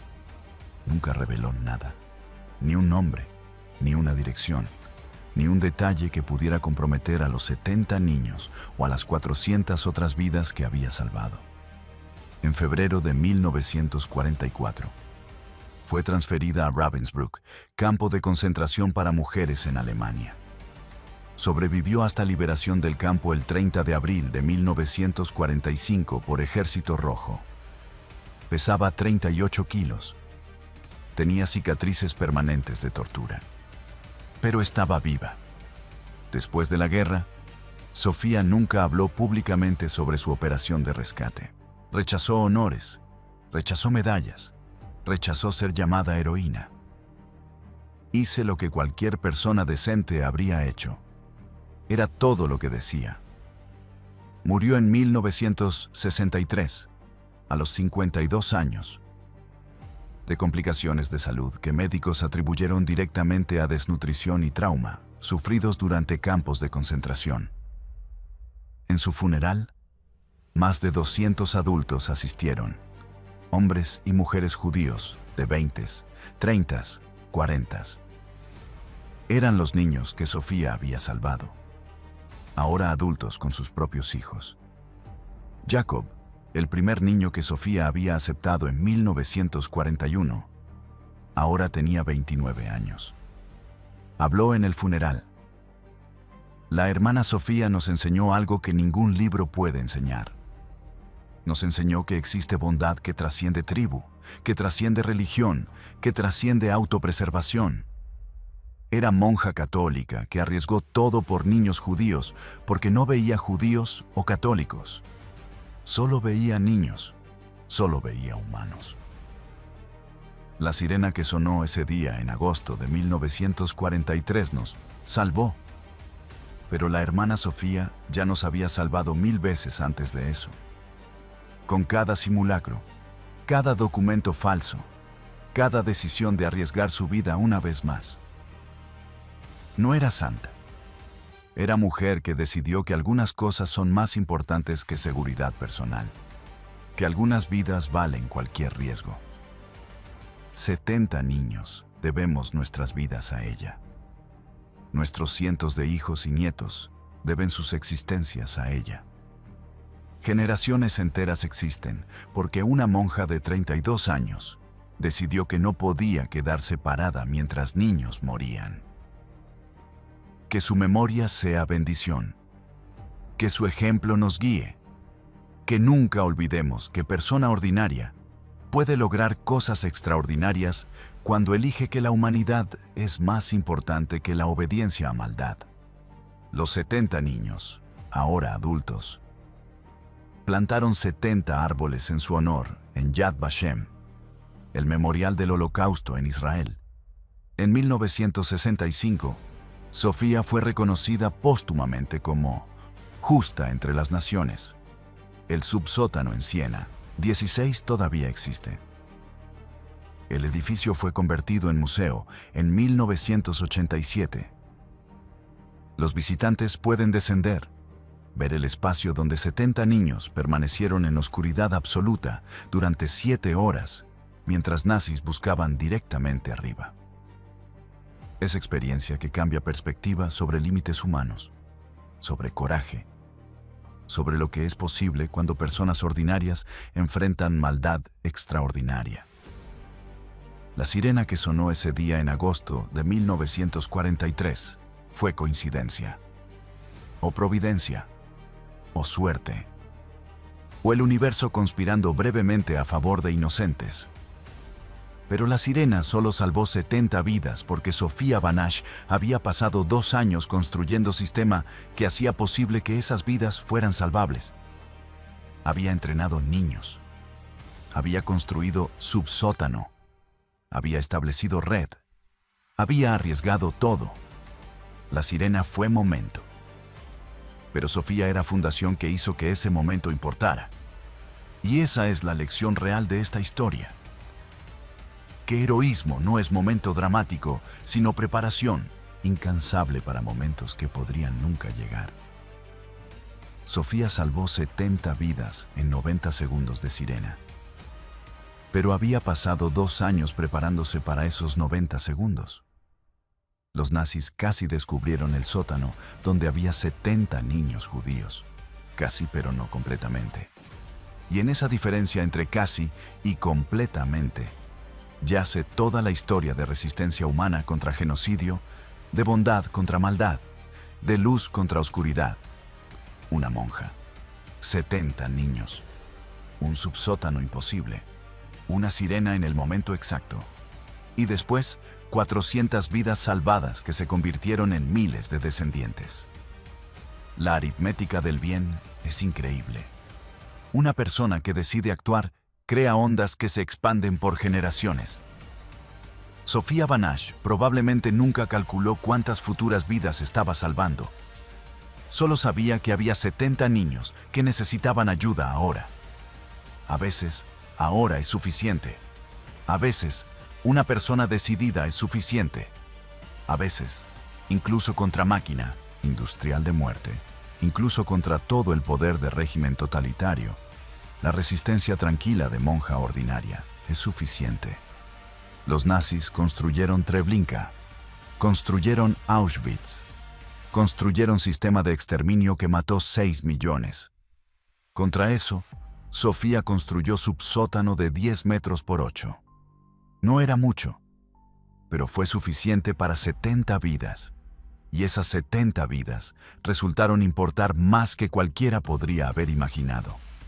[SPEAKER 1] Nunca reveló nada, ni un nombre, ni una dirección, ni un detalle que pudiera comprometer a los 70 niños o a las 400 otras vidas que había salvado. En febrero de 1944, fue transferida a Ravensbrück, campo de concentración para mujeres en Alemania. Sobrevivió hasta liberación del campo el 30 de abril de 1945 por Ejército Rojo. Pesaba 38 kilos. Tenía cicatrices permanentes de tortura. Pero estaba viva. Después de la guerra, Sofía nunca habló públicamente sobre su operación de rescate. Rechazó honores, rechazó medallas, rechazó ser llamada heroína. Hice lo que cualquier persona decente habría hecho. Era todo lo que decía. Murió en 1963, a los 52 años, de complicaciones de salud que médicos atribuyeron directamente a desnutrición y trauma, sufridos durante campos de concentración. En su funeral, más de 200 adultos asistieron, hombres y mujeres judíos de 20, 30, 40. Eran los niños que Sofía había salvado, ahora adultos con sus propios hijos. Jacob, el primer niño que Sofía había aceptado en 1941, ahora tenía 29 años. Habló en el funeral. La hermana Sofía nos enseñó algo que ningún libro puede enseñar. Nos enseñó que existe bondad que trasciende tribu, que trasciende religión, que trasciende autopreservación. Era monja católica que arriesgó todo por niños judíos porque no veía judíos o católicos. Solo veía niños, solo veía humanos. La sirena que sonó ese día en agosto de 1943 nos salvó. Pero la hermana Sofía ya nos había salvado 1000 veces antes de eso. Con cada simulacro, cada documento falso, cada decisión de arriesgar su vida una vez más. No era santa. Era mujer que decidió que algunas cosas son más importantes que seguridad personal, que algunas vidas valen cualquier riesgo. 70 niños debemos nuestras vidas a ella. Nuestros cientos de hijos y nietos deben sus existencias a ella. Generaciones enteras existen porque una monja de 32 años decidió que no podía quedarse parada mientras niños morían. Que su memoria sea bendición. Que su ejemplo nos guíe. Que nunca olvidemos que persona ordinaria puede lograr cosas extraordinarias cuando elige que la humanidad es más importante que la obediencia a maldad. Los 70 niños, ahora adultos, plantaron 70 árboles en su honor en Yad Vashem, el memorial del Holocausto en Israel. En 1965, Sofía fue reconocida póstumamente como justa entre las naciones. El subsótano en Siena, 16 todavía existe. El edificio fue convertido en museo en 1987. Los visitantes pueden descender, ver el espacio donde 70 niños permanecieron en oscuridad absoluta durante 7 horas, mientras nazis buscaban directamente arriba. Es experiencia que cambia perspectiva sobre límites humanos, sobre coraje, sobre lo que es posible cuando personas ordinarias enfrentan maldad extraordinaria. La sirena que sonó ese día en agosto de 1943 fue coincidencia, o providencia, o suerte, o el universo conspirando brevemente a favor de inocentes. Pero la sirena solo salvó 70 vidas porque Sofía Banach había pasado 2 años construyendo sistema que hacía posible que esas vidas fueran salvables. Había entrenado niños. Había construido subsótano. Había establecido red. Había arriesgado todo. La sirena fue momento. Pero Sofía era fundación que hizo que ese momento importara. Y esa es la lección real de esta historia. Que heroísmo no es momento dramático, sino preparación, incansable para momentos que podrían nunca llegar. Sofía salvó 70 vidas en 90 segundos de sirena. Pero había pasado 2 años preparándose para esos 90 segundos. Los nazis casi descubrieron el sótano donde había 70 niños judíos. Casi, pero no completamente. Y en esa diferencia entre casi y completamente, yace toda la historia de resistencia humana contra genocidio, de bondad contra maldad, de luz contra oscuridad. Una monja, 70 niños, un subsótano imposible, una sirena en el momento exacto, y después 400 vidas salvadas que se convirtieron en miles de descendientes. La aritmética del bien es increíble. Una persona que decide actuar crea ondas que se expanden por generaciones. Sofía Banach probablemente nunca calculó cuántas futuras vidas estaba salvando. Solo sabía que había 70 niños que necesitaban ayuda ahora. A veces, ahora es suficiente. A veces, una persona decidida es suficiente. A veces, incluso contra máquina industrial de muerte, incluso contra todo el poder de régimen totalitario, la resistencia tranquila de monja ordinaria es suficiente. Los nazis construyeron Treblinka, construyeron Auschwitz, construyeron sistema de exterminio que mató 6 millones. Contra eso, Sofía construyó subsótano de 10 metros por 8. No era mucho, pero fue suficiente para 70 vidas. Y esas 70 vidas resultaron importar más que cualquiera podría haber imaginado.